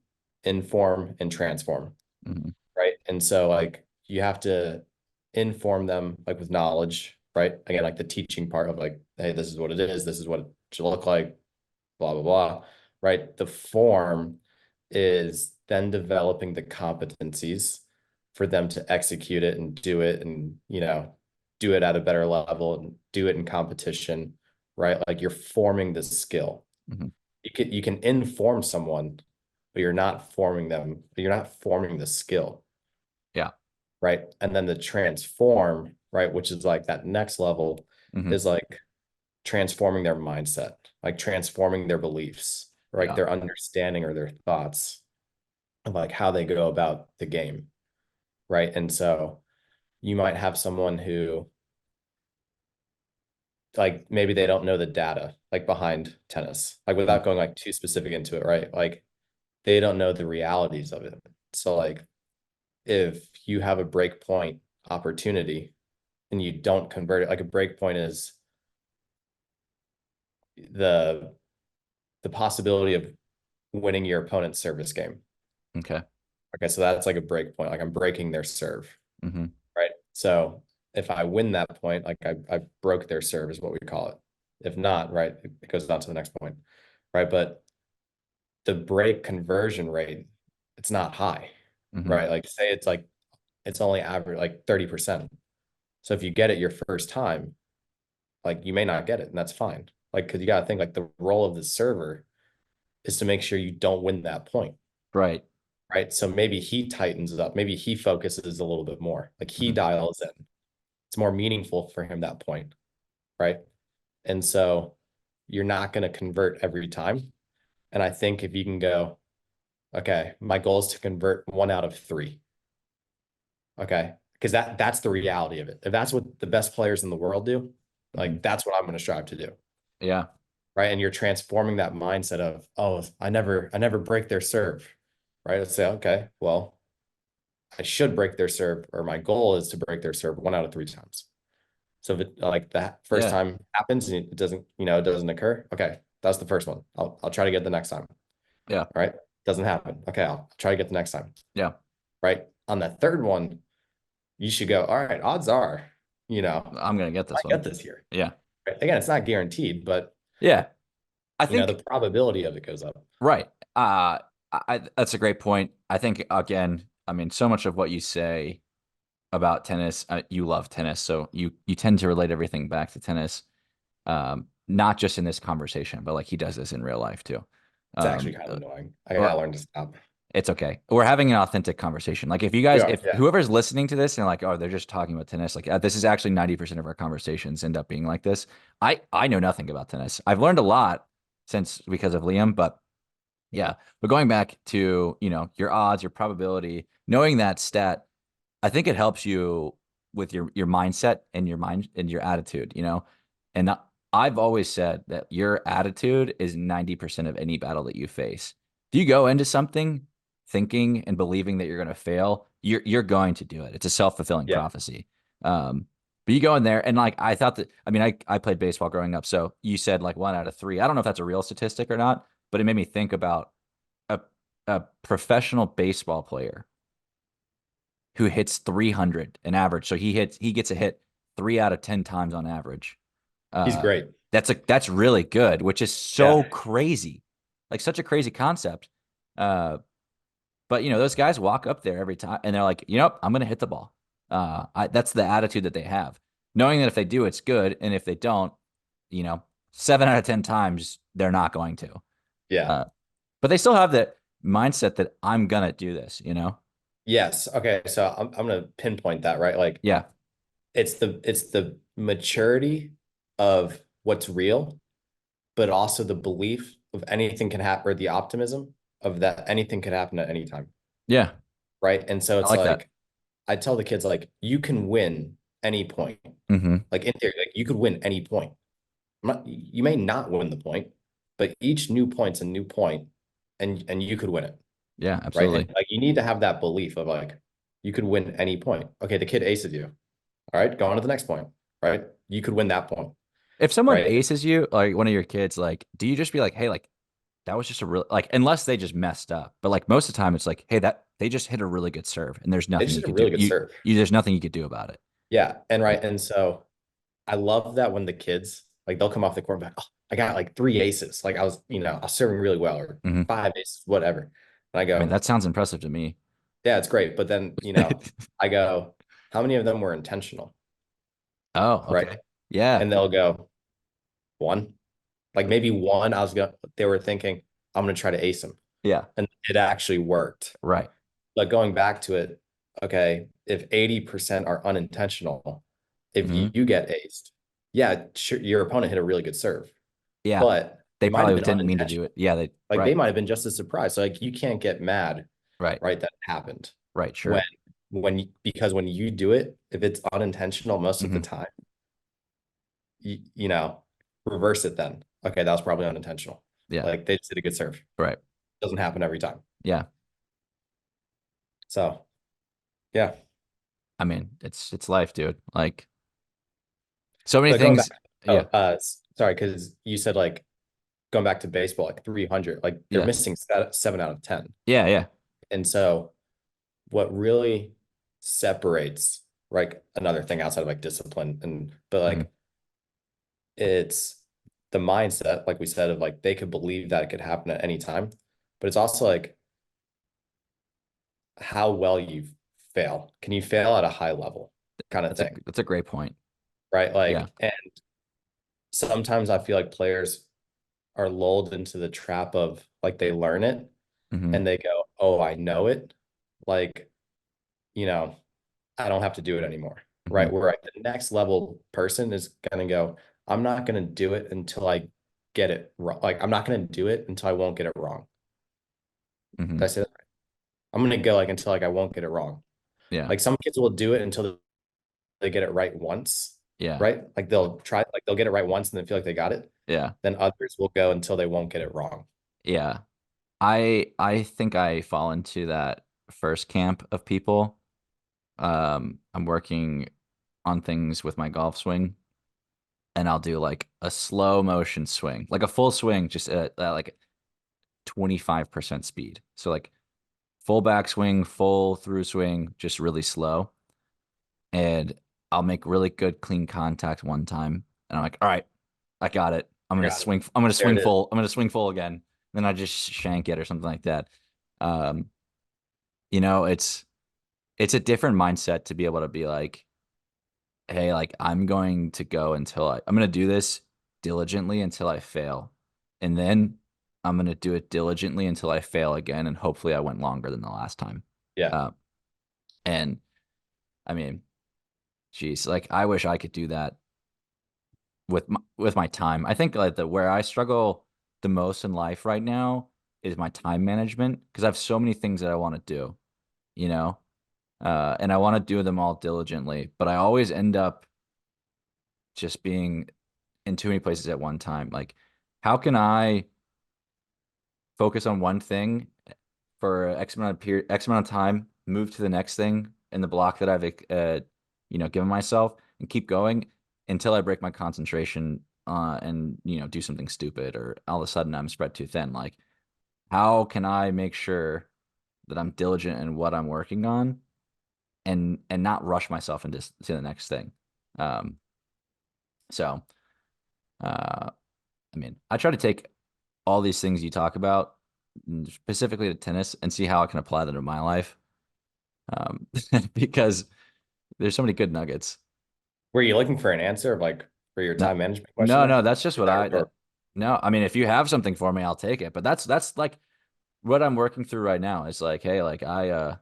inform, and transform, hmm, right? And so like you have to inform them like with knowledge, right? Again, like the teaching part of like, hey, this is what it is, this is what it should look like, blah, blah, blah, right? The form is then developing the competencies for them to execute it and do it and, do it at a better level and do it in competition, right? Like you're forming the skill. hmm, You can inform someone, but you're not forming them, you're not forming the skill, Yeah. right? And then the transform, right, which is like that next level, Hmm. is like transforming their mindset, like transforming their beliefs, like Yeah. their understanding or their thoughts of like how they go about the game, right? And so you might have someone who like maybe they don't know the data like behind tennis, like Mhm. without going like too specific into it, right? Like they don't know the realities of it. So like if you have a break point opportunity and you don't convert it, like a break point is the the possibility of winning your opponent's service game. Okay. Okay, so that's like a break point. Like I'm breaking their serve, Hmm. right? So if I win that point, like I broke their serve is what we call it. If not, right, it goes on to the next point, right? But the break conversion rate, it's not high, Hmm. right? Like say it's like it's only average like 30%. So if you get it your first time, like you may not get it, and that's fine. Like, because you got to think like the role of the server is to make sure you don't win that point, Right. right? So maybe he tightens up, maybe he focuses a little bit more, like he Hmm. dials in. It's more meaningful for him that point, right? And so you're not going to convert every time. And I think if you can go, okay, my goal is to convert 1 out of 3. Okay. Because that's the reality of it. If that's what the best players in the world do, Hmm. like that's what I'm going to strive to do. Yeah. Right. And you're transforming that mindset of, oh, I never break their serve. Right. Let's say, okay, well, I should break their serve, or my goal is to break their serve 1 out of 3 times. So if it like that first Yeah. time happens and it doesn't, it doesn't occur. Okay. That's the first one. I'll try to get the next time. Yeah. All right. Doesn't happen. Okay. I'll try to get the next time. Yeah. Right. On that third one, you should go, all right, odds are, I'm gonna get I this one. get this here. Yeah. Right? Again, it's not guaranteed, but Yeah. I think the probability of it goes up. right. That's a great point. I think again, I mean, so much of what you say about tennis, you love tennis, so you tend to relate everything back to tennis. Not just in this conversation, but like he does this in real life too. It's actually Um, kind of uh, annoying. I or gotta learn to stop. it's okay. We're having an authentic conversation. Like if you We guys, are, if yeah. whoever's listening to this and like, oh, they're just talking about tennis, like this is actually 90% of our conversations end up being like this. I know nothing about tennis. I've learned a lot since because of Liam, but yeah. But going back to, your odds, your probability, knowing that stat, I think it helps you with your mindset and your mind and your attitude. And I've always said that your attitude is 90% of any battle that you face. If you go into something thinking and believing that you're going to fail, you're going to do it. It's a self-fulfilling Yeah. prophecy. Um, but you go in there and like I thought that I mean I played baseball growing up, so you said like 1 out of 3. I don't know if that's a real statistic or not, but it made me think about a a professional baseball player who hits 300 an average. So he gets a hit 3 out of 10 times on average. He's Uh, great. that's really good, which is so Yeah. crazy, like such a crazy concept. But those guys walk up there every time and they're like, I'm gonna hit the ball. That's the attitude that they have, knowing that if they do, it's good, and if they don't, you know, 7 out of 10 times they're not going to. Yeah. Uh, but they still have that mindset that I'm gonna do this. Yes. Okay. So I'm gonna pinpoint that, right? Like Yeah, it's the maturity of what's real, but also the belief of anything can happen, or the optimism of that anything can happen at any time. yeah, Right. And so I it's like that. like I tell the kids like you can win any point. Hmm. Like in theory, like you could win any point. You may not win the point, but each new point's a new point, and you could win it. Yeah, Right. And absolutely. like you need to have that belief of like you could win any point. Okay, the kid aces you. All right, go on to the next point. Right. You could win that point. If someone Right. aces you, like one of your kids, like, do you just be like, hey, like that was just a real like unless they just messed up. But like most of the time it's like, hey, that they just hit a really good serve and there's They nothing just you did a could do. really good serve. There's nothing you could do about it. Yeah. And right. And so I love that when the kids like they'll come off the court and be like, oh, I got like 3 aces. Like I was serving really well, or Hmm. 5 aces, whatever. And I I mean, go, that sounds impressive to me. yeah, it's great. But then, I go, how many of them were intentional? Oh, Right. okay. Yeah. And they'll go, one. Like maybe one, they were thinking, I'm gonna try to ace him. Yeah. and it actually worked. Right. But going back to it, okay, if 80% are unintentional, if Hmm. you get aced, yeah, sure, your opponent hit a really good serve, Yeah. but They it might have probably been didn't mean to do it. unintentional. Yeah. They, Like they right. might have been just as surprised. So like you can't get mad, Right. right? That happened Right. when Sure. because when you do it, if it's unintentional most of the Hmm. time, you know, reverse it then. Okay, that was probably unintentional. Yeah. Like they just did a good serve. Right. Doesn't happen every time. Yeah. So yeah. I mean, it's life, dude. Like so many But going back, things. Yeah. sorry, because you said like going back to baseball, like 300, like they're Yeah. missing 7 out of 10. Yeah. Yeah. And so what really separates, right, another thing outside of like discipline but Hmm. like it's the mindset, like we said, of like they could believe that it could happen at any time, but it's also like how well you fail. Can you fail at a high level kind of thing, That's a great point. right? Yeah. Like, and sometimes I feel like players are lulled into the trap of like they learn it Hmm. and they go, "Oh, I know it." Like, you know, I don't have to do it anymore. Hmm. Right. Where like, the next level person is gonna go, I'm not gonna do it until I get it wrong. Like, I'm not gonna do it until I won't get it wrong. Hmm. Did I say that? I'm gonna go like until like I won't get it wrong. Yeah. Like some kids will do it until they get it right once, Yeah. right? Like they'll try, like they'll get it right once and then feel like they got it. Yeah. Then others will go until they won't get it wrong. Yeah. I think I fall into that first camp of people. I'm working on things with my golf swing, and I'll do like a slow motion swing, like a full swing, just at like 25% speed. So like full backswing, full through swing, just really slow. And I'll make really good clean contact one time. And I'm like, all right, I got it. I'm I gonna got it. swing, I'm gonna There swing it is. full, I'm gonna swing full again. Then I just shank it or something like that. Um, it's a different mindset to be able to be like, hey, like I'm going to go until I'm going to do this diligently until I fail. And then I'm going to do it diligently until I fail again. And hopefully I went longer than the last time. Yeah. Uh, and I mean, geez, like I wish I could do that with my time. I think like where I struggle the most in life right now is my time management because I have so many things that I want to do, you know, and I want to do them all diligently, but I always end up just being in too many places at one time. Like, how can I focus on one thing for X amount of time, move to the next thing in the block that I've given myself, and keep going until I break my concentration and do something stupid, or all of a sudden I'm spread too thin. Like, how can I make sure that I'm diligent in what I'm working on and not rush myself into to the next thing? Um, so. Uh, I mean, I try to take all these things you talk about, specifically to tennis, and see how I can apply them to my life. Um, because there's so many good nuggets. Were you looking for an answer of like for your No, time management question no, there? no, that's just Is what that I that. rhetorical? No, I mean, if you have something for me, I'll take it. But that's like what I'm working through right now. Is like, hey, like I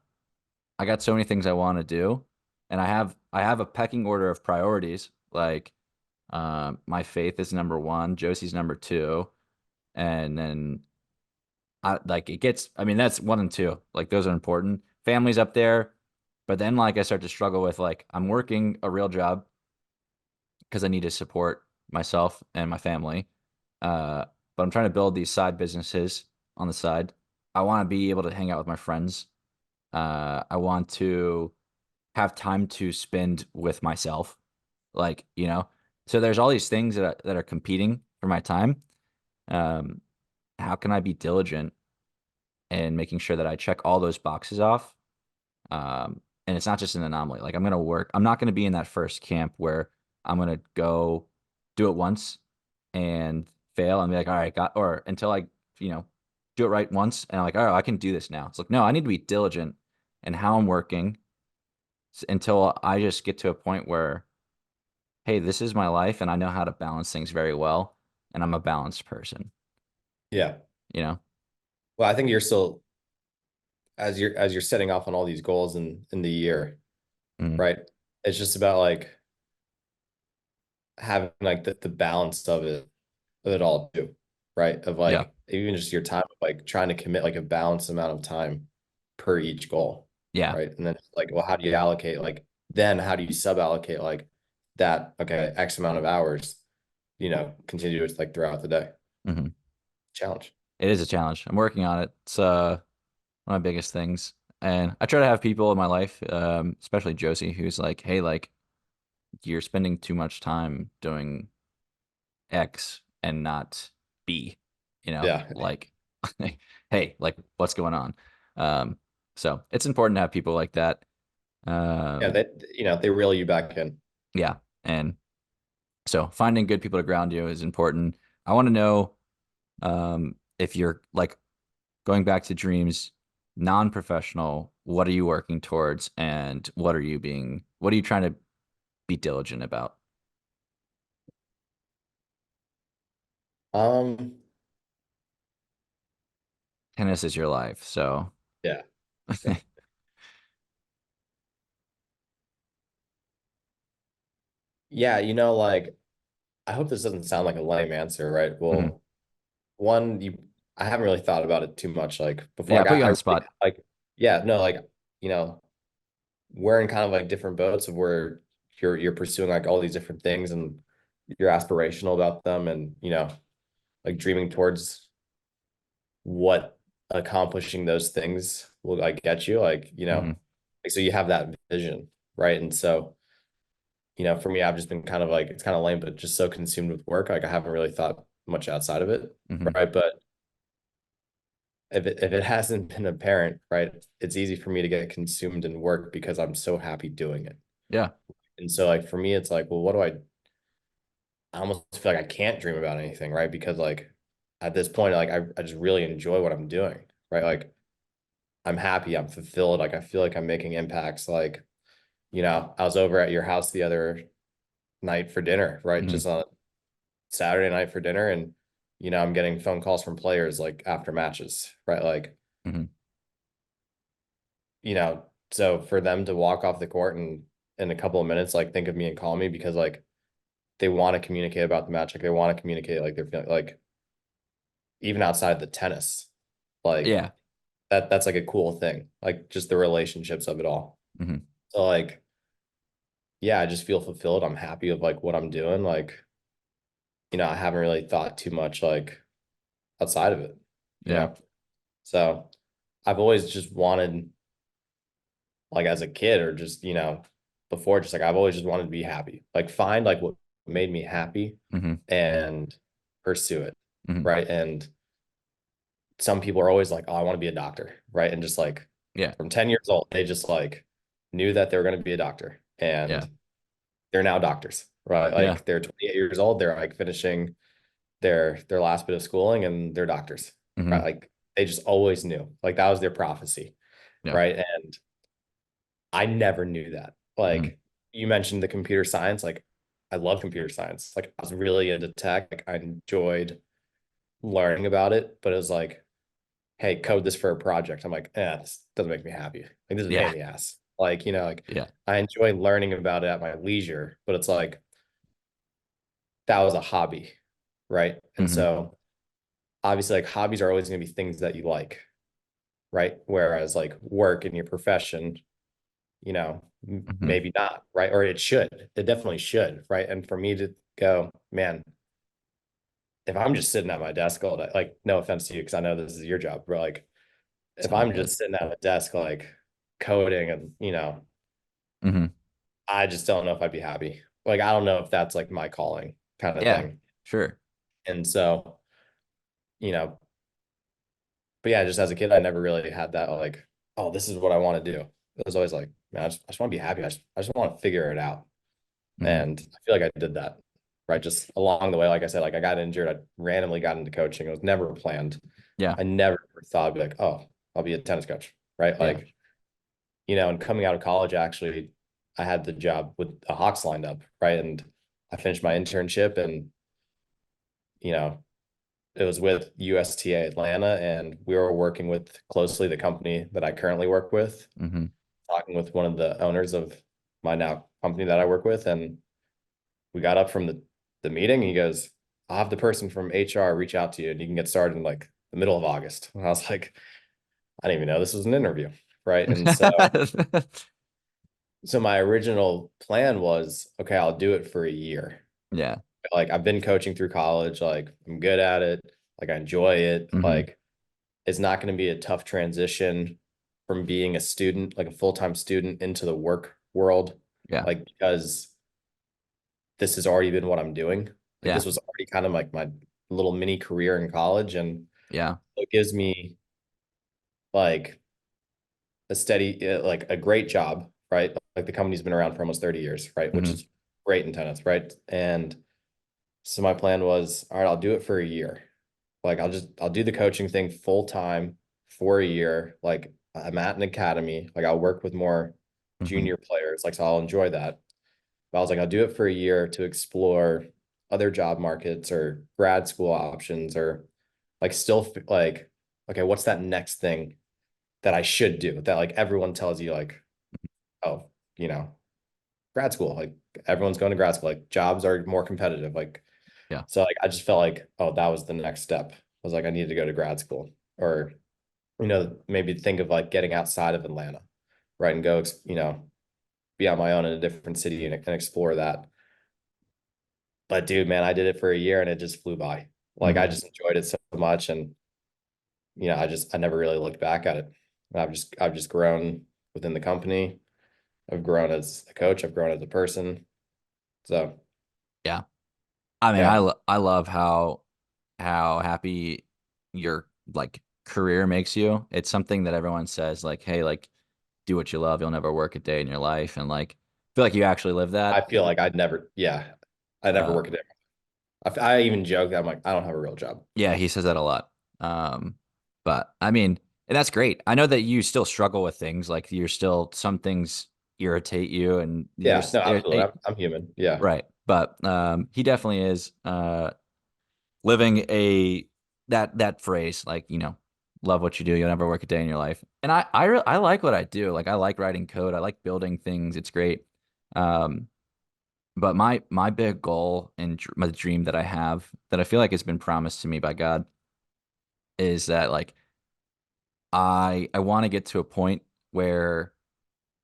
got so many things I want to do, and I have a pecking order of priorities. Like, my faith is number one, Josie's number two, and then I mean, that's one and two. Like those are important. Family's up there. But then like I start to struggle with like I'm working a real job because I need to support myself and my family. Uh, but I'm trying to build these side businesses on the side. I want to be able to hang out with my friends. I want to have time to spend with myself. Like, so there's all these things that are competing for my time. Um, how can I be diligent and making sure that I check all those boxes off. And it's not just an anomaly. Like I'm not going to be in that first camp where I'm going to go do it once and fail and be like, all right, or until I, you know, do it right once and I'm like, oh, I can do this now. It's like, no, I need to be diligent in how I'm working until I just get to a point where, hey, this is my life and I know how to balance things very well. And I'm a balanced person, Yeah. you know? Well, I think you're still, as you're setting off on all these goals in the year, Mm, right? It's just about like having like the balance of it all too, right? Of yeah. like even just your time, like trying to commit like a balanced amount of time per each goal, Yeah. right? And then it's like, well, how do you allocate? Like, then how do you sub allocate like that? Okay, X amount of hours, continuous like throughout the day. Hmm. Challenge. It is a challenge. I'm working on it. It's one of my biggest things. And I try to have people in my life, especially Josie, who's like, hey, like you're spending too much time doing X and not B, Yeah, like, hey, like what's going on? Um, so it's important to have people like that. yeah. Um, They reel you back in. yeah. And so finding good people to ground you is important. I want to know, if you're like going back to dreams, non-professional, what are you working towards and what are you trying to be diligent about? Um, Tennis is your life, so yeah, yeah, yeah. Like I hope this doesn't sound like a lame answer, right? Mhm. Well, one, I haven't really thought about it too much. Like before, Yeah, like put you I on the really, spot. like, yeah, no, like, you know, we're in kind of like different boats of where you're pursuing like all these different things and you're aspirational about them and like dreaming towards what accomplishing those things will like get you like Hmm. like so you have that vision, right? And so for me, I've just been kind of like, it's kind of lame, but just so consumed with work, like I haven't really thought much outside of it, Hmm. right? But if it hasn't been apparent, right, it's easy for me to get consumed in work because I'm so happy doing it. Yeah. And so like for me, it's like, well, what do I almost feel like I can't dream about anything, right? Because like at this point, like I just really enjoy what I'm doing, right? Like I'm happy, I'm fulfilled, like I feel like I'm making impacts. Like, I was over at your house the other night for dinner, right? Hmm. Just on Saturday night for dinner. And, I'm getting phone calls from players like after matches, right? Like, Hmm. you know, so for them to walk off the court and in a couple of minutes, like think of me and call me because like they want to communicate about the match. Like they want to communicate like they're feeling like even outside the tennis, like Yeah. that's like a cool thing. Like just the relationships of it all. Hmm. So like, yeah, I just feel fulfilled. I'm happy with like what I'm doing. Like, I haven't really thought too much like outside of it, you Yeah. know? So I've always just wanted, like as a kid or just, before, just like I've always just wanted to be happy. Like find like what made me happy Hmm. and pursue it. Hmm. Right. And some people are always like, oh, I want to be a doctor. Right. And just like Yeah. from 10 years old, they just like knew that they were going to be a doctor Yeah. and they're now doctors. Right. Yeah. Like they're 28 years old. They're like finishing their last bit of schooling and they're doctors. Right. Hmm. Like they just always knew. Like that was their prophecy. Yeah. Right. And I never knew that. Hmm. Like you mentioned the computer science, like I love computer science. Like I was really into tech. Like I enjoyed learning about it, but it was like, hey, code this for a project. I'm like, this doesn't make me happy. Like this is a pain Yeah. in the ass. Like, Yeah. I enjoy learning about it at my leisure, but it's like that was a hobby, right? And Hmm. so obviously like hobbies are always going to be things that you like, right? Whereas like work in your profession, Hmm. maybe not, right? Or it should. It definitely should, right? And for me to go, man, if I'm just sitting at my desk all day, like, no offense to you, because I know this is your job, but like, It's if all I'm good. just sitting at a desk, like coding and, Hmm. I just don't know if I'd be happy. Like, I don't know if that's like my calling kind of Yeah. thing. Sure. And so, you know, but yeah, just as a kid, I never really had that like, oh, this is what I want to do. It was always like, man, I just want to be happy. I just want to figure it out. Hmm. And I feel like I did that, right? Just along the way, like I said, like I got injured. I randomly got into coaching. It was never planned. Yeah. I never thought I'd be like, oh, I'll be a tennis coach, right? Yeah. Like, and coming out of college, actually, I had the job with the Hawks lined up, right? And I finished my internship and, you know, it was with USTA Atlanta, and we were working with closely the company that I currently work with, Hmm. talking with one of the owners of my now company that I work with, and we got up from the meeting. He goes, "I'll have the person from HR reach out to you, and you can get started in like the middle of August." And I was like, I didn't even know this was an interview, right? And so my original plan was, okay, I'll do it for a year. Yeah. Like I've been coaching through college, like I'm good at it, like I enjoy it, Hmm. like it's not going to be a tough transition from being a student, like a full-time student into the work world, Yeah. like because this has already been what I'm doing. Like Yeah. this was already kind of like my little mini career in college, and Yeah. it gives me like a steady, like a great job, right? Like the company's been around for almost 30 years, right? Which Hmm. is great in tennis, right? And so my plan was, all right, I'll do it for a year. Like I'll do the coaching thing full time for a year. Like I'm at an academy, like I'll work with more Hmm. junior players, like so I'll enjoy that. But I was like, I'll do it for a year to explore other job markets or grad school options or like still like, okay, what's that next thing that I should do that like everyone tells you like, oh, you know, grad school, like everyone's going to grad school, like jobs are more competitive. Like, Yeah. so like I just felt like, oh, that was the next step. I was like, I needed to go to grad school or, maybe think of like getting outside of Atlanta, right? And go, be on my own in a different city and explore that. But dude, man, I did it for a year and it just flew by. Like I Hmm. just enjoyed it so much. And, I never really looked back at it. I've just grown within the company. I've grown as a coach. I've grown as a person. So Yeah. I mean, yeah, I love how happy your like career makes you. It's something that everyone says like, hey, like do what you love. You'll never work a day in your life. And like, I feel like you actually live I that. feel like I never Uh, work a day. I even joke that I'm like, I don't have a real job. yeah, he says that a lot. Um, but I mean, and that's great. I know that you still struggle with things like you're still some things irritate you and Yeah, there's no, there absolutely. I'm human. Yeah. right. But he definitely is living a that phrase like, love what you do, you'll never work a day in your life. And I like what I do. Like I like writing code, I like building things. It's great. Um, but my big goal and my dream that I have that I feel like has been promised to me by God is that like I want to get to a point where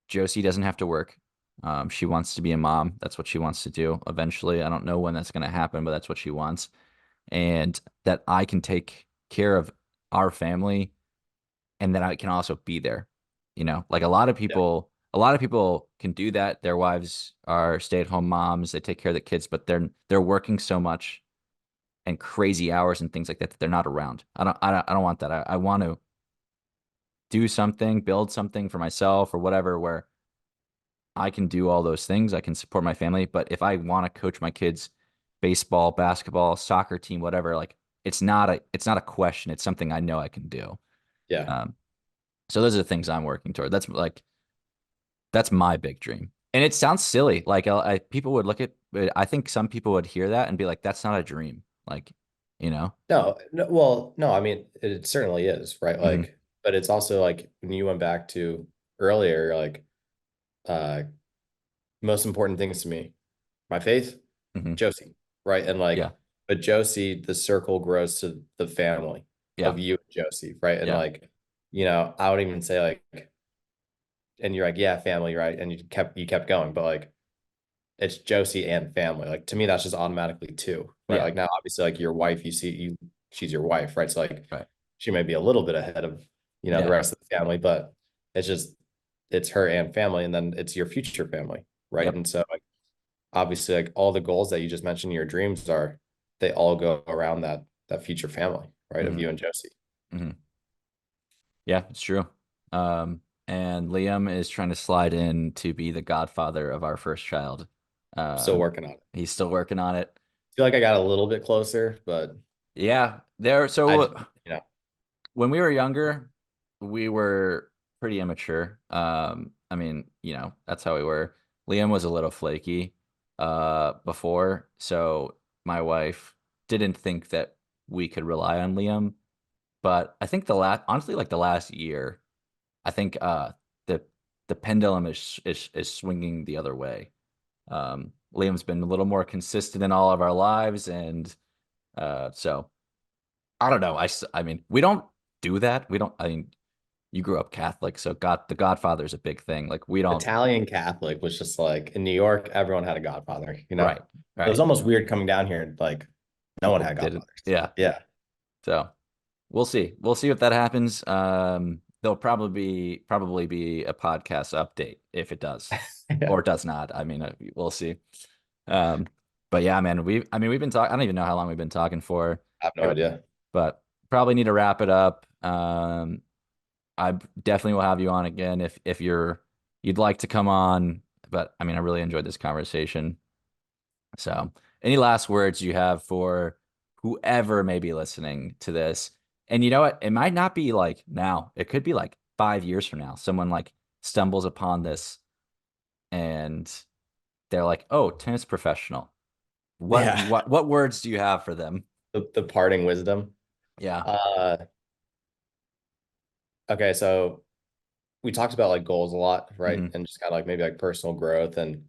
Josie doesn't have to work. She wants to be a mom. That's what she wants to do eventually. I don't know when that's going to happen, but that's what she wants. And that I can take care of our family and that I can also be there. Like Yeah. a lot of people can do that. Their wives are stay-at-home moms. They take care of the kids, but they're working so much and crazy hours and things like that that they're not around. I don't want that. I want to do something, build something for myself or whatever where I can do all those things. I can support my family, but if I want to coach my kids baseball, basketball, soccer team, whatever, like it's not a question. It's something I know I can do. Yeah. Um, so those are the things I'm working toward. That's my big dream. And it sounds silly. Like people would look at, I think some people would hear that and be like, "That's not a dream." Like, you know. No, no, well, no, I mean, it certainly is, right? Hmm. Like, but it's also like when you went back to earlier, like, uh, most important things to me, my faith, Hmm. Josie, right? And Yeah. like, but Josie, the circle grows to the family Yeah. of you and Josie, right? And Yeah. like, I would even say like, and you're like, yeah, family, right? And you kept going, but like, it's Josie and family. Like to me, that's just automatically two, right? Yeah. Like now, obviously, like your wife, she's your wife, right? So like, Right. she may be a little bit ahead of, the Yeah. rest of the family, but it's just it's her and family, and then it's your future family, right? Yep. And so like obviously, like all the goals that you just mentioned in your dreams they all go around that future family, right? Of Hmm. you and Josie. Hmm. Yeah, it's true. And Liam is trying to slide in to be the godfather of our first child. Still Um, working on it. he's still working on it. Feel like I got a little bit closer, but Yeah, there. I, So you know, when we were younger, we were pretty immature. I mean, that's how we were. Liam was a little flaky before, so my wife didn't think that. we could rely on Liam. But I think the last, honestly, like the last year, I think the pendulum is swinging the other way. Liam's been a little more consistent in all of our lives, and so I don't know. I mean, we don't do that. We don't. I mean, you grew up Catholic, so the Godfather is a big thing. Like we don't. Italian Catholic was just like in New York, everyone had a godfather, you know? Right, It was right. almost weird coming down here and like no one People had didn't. godfathers. Yeah. Yeah. So we'll see. We'll see if that happens. There'll probably be a podcast update if it does Yeah. or does not. I mean, we'll see. Um, but yeah, man, I mean, we've been talking. I don't even know how long we've been talking for, I have no uh, idea. but probably need to wrap it up. I definitely will have you on again if you'd like to come on. But I mean, I really enjoyed this conversation. So, any last words you have for whoever may be listening to this? And you know what? It might not be like now. It could be like 5 years from now. Someone like stumbles upon this and they're like, "Oh, tennis professional." What Yeah. what what words do you have for them? The parting wisdom. Yeah. Uh okay, so we talked about like goals a lot, right? Hmm. And just kind of like maybe like personal growth. And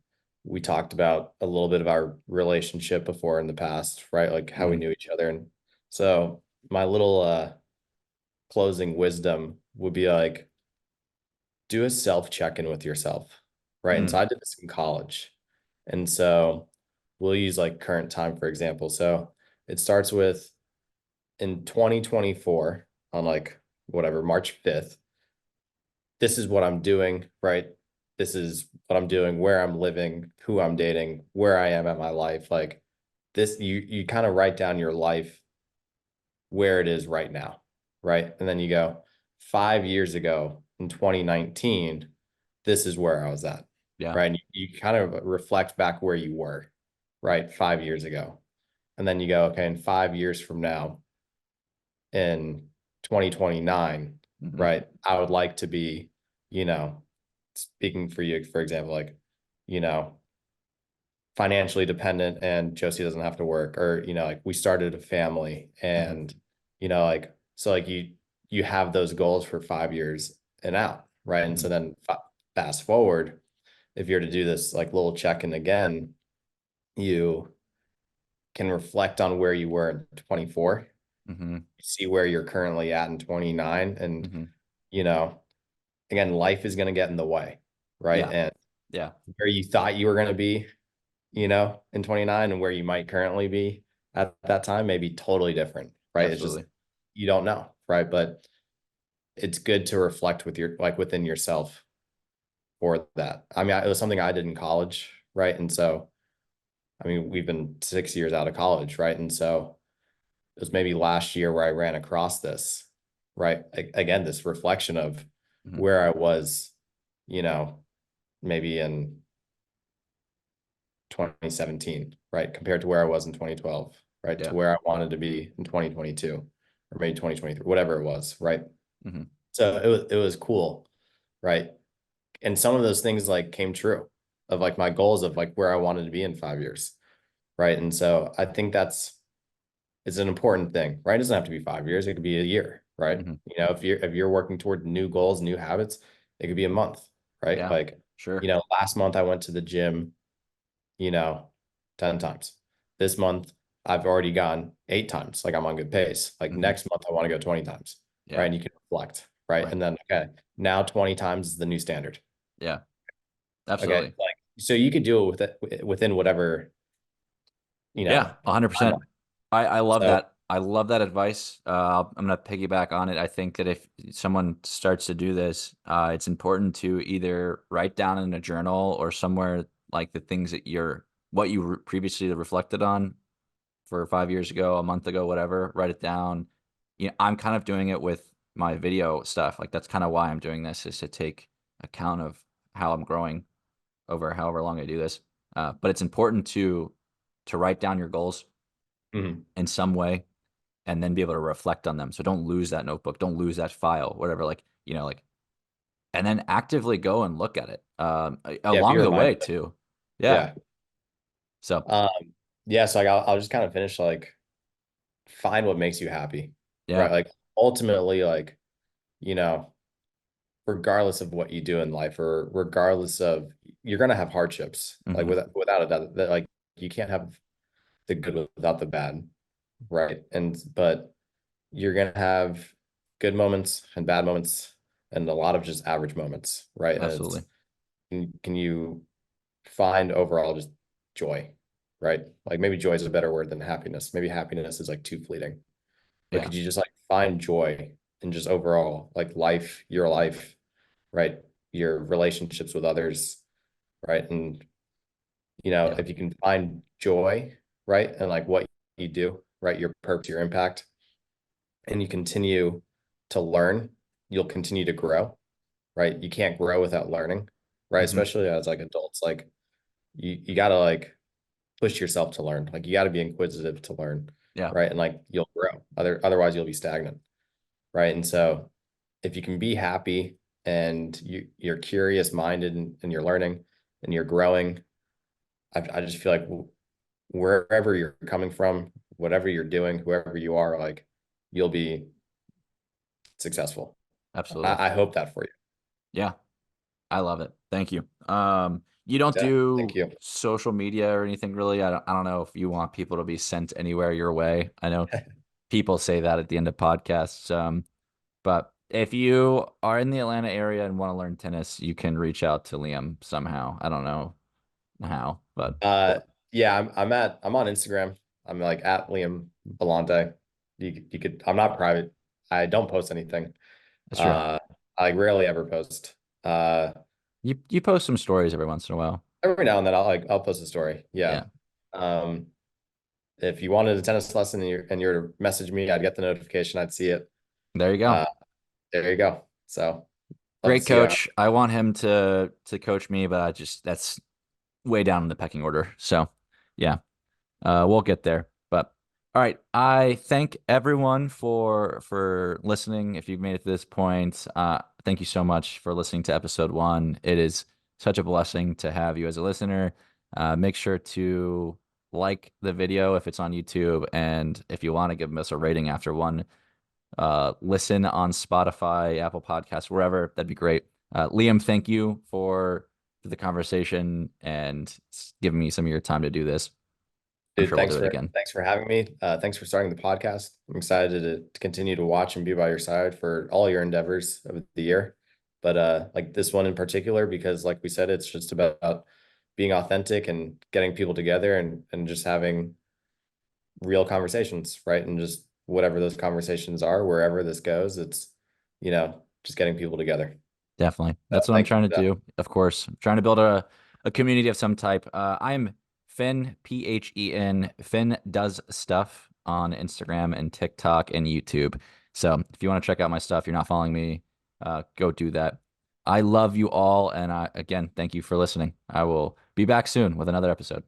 we talked about a little bit of our relationship before in the past, right? Like how we Hmm. knew each other. And so my little closing wisdom would be like do a self check-in with yourself, right? And so Hmm. I did this in college. And so we'll use like current time, for example. So it starts with in 2024 on like whatever, March 5th, this is what I'm doing, right? This is what I'm doing, where I'm living, who I'm dating, where I am at my life. Like this, you kind of write down your life where it is right now, right? And then you go 5 years ago in 2019, this is where I was at, Yeah. right? And you kind of reflect back where you were, right? 5 years ago. And then you go, okay, in 5 years from now, in 2029, Hmm. right? I would like to be, you know, speaking for you, for example, like, you know, financially dependent and Josie doesn't have to work, or, like we started a family Hmm. and, like, so like you have those goals for 5 years and out, right? And so Hmm. then fast forward, if you're to do this like little check-in again, you can reflect on where you were in 24, Hmm. see where you're currently at in 29, and Hmm. you know, again, life is going to get in the way, right? Yeah. And Yeah. where you thought you were going to be, in 29 and where you might currently be at that time may be totally different, right? It's just Absolutely. you don't know, right? But it's good to reflect with your like within yourself for that. I mean, it was something I did in college, right? And so, I mean, we've been 6 years out of college, right? And so it was maybe last year where I ran across this, right? Again, this reflection of Hmm. where I was, you know, maybe in 2017, right? Compared to where I was in 2012, right? To Yeah. where I wanted to be in 2022 or maybe 2023, whatever it was, right? Hmm. So it was cool, right? And some of those things like came true of like my goals of like where I wanted to be in 5 years, right? And so I think it's an important thing, right? It doesn't have to be 5 years, it could be a year, right? Hmm. If you're working toward new goals, new habits, it could be a month, right? Yeah. Like, Sure. last month I went to the gym, you know, 10 times. This month, I've already gone 8 times. Like I'm on good pace. Like Hmm. next month, I want to go 20 times. Right. Yeah. And you can reflect. Right. Right. And then, okay, now 20 times is the new standard. Yeah. Okay. Absolutely. Like, so you could do it within whatever, Yeah, 100%. timeline. I love So, that. I love that advice. I'm gonna piggyback on it. I think that if someone starts to do this, it's important to either write down in a journal or somewhere like the things that what you previously reflected on for 5 years ago, a month ago, whatever. Write it down. I'm kind of doing it with my video stuff. Like that's kind of why I'm doing this is to take account of how I'm growing over however long I do this. But it's important to write down your goals mhm. in some way and then be able to reflect on them. So don't lose that notebook, don't lose that file, whatever. Like, and then actively go and look at it Yeah, be along the way reminded of, too. Yeah. yeah. So Um, yeah. So like, I'll just kind of finish like find what makes you happy, Yeah. right? Like ultimately, like, you know, regardless of what you do in life or regardless of you're gonna have hardships, like Hmm. without a doubt, that like you can't have the good without the bad, right? And but you're gonna have good moments and bad moments and a lot of just average moments, right? And it's Absolutely. can you find overall just joy, right? Like maybe joy is a better word than happiness. Maybe happiness is like too fleeting. But Yeah. could you just like find joy in just overall like life, right? Your relationships with others, right? And Yeah. if you can find joy, right? And like what you do, right? Your purpose, your impact, and you continue to learn, you'll continue to grow, right? You can't grow without learning, right? Hmm. Especially as like adults, like you gotta like push yourself to learn. Like you gotta be inquisitive to learn, Yeah. right? And like you'll grow. Otherwise you'll be stagnant, right? And so if you can be happy and you're curious minded and you're learning and you're growing, I just feel like wherever you're coming from, whatever you're doing, whoever you are, like you'll be successful. Absolutely. I hope that for you. Yeah. I love it. Thank you. You don't Yeah, thank do you. social media or anything really. I don't know if you want people to be sent anywhere your way. I know people say that at the end of podcasts. But if you are in the Atlanta area and want to learn tennis, you can reach out to Liam somehow. I don't know how, but Uh, yeah, I'm on Instagram. I'm like at Liam Villante. You could. I'm not private. I don't post anything. that's true. Uh, I rarely ever post. You post some stories every once in a while. Every now and then I'll post a story. Yeah. Yeah. Um, if you wanted a tennis lesson and you're to message me, I'd get the notification. I'd see it. There you go. Uh, there you go. So love to Great see you out. coach. I want him to coach me, but I just that's way down in the pecking order. So, yeah. We'll get there. But all right, I thank everyone for listening. If you've made it to this point, thank you so much for listening to episode 1. It is such a blessing to have you as a listener. Make sure to like the video if it's on YouTube, and if you want to give us a rating after one, listen on Spotify, Apple Podcasts, wherever, that'd be great. Liam, thank you for the conversation and giving me some of your time to do this. I'm Dude, sure we'll do it again. thanks for having me. Thanks for starting the podcast. I'm excited to continue to watch and be by your side for all your endeavors of the year. But like this one in particular, because like we said, it's just about being authentic and getting people together and just having real conversations, right? And just whatever those conversations are, wherever this goes, it's just getting people together. Definitely. That's what I'm Thank you trying to for that. do. Of course, I'm trying to build a community of some type. I'm Phen, Phen. Phen does stuff on Instagram and TikTok and YouTube. So if you want to check out my stuff, you're not following me, go do that. I love you all. And again, thank you for listening. I will be back soon with another episode.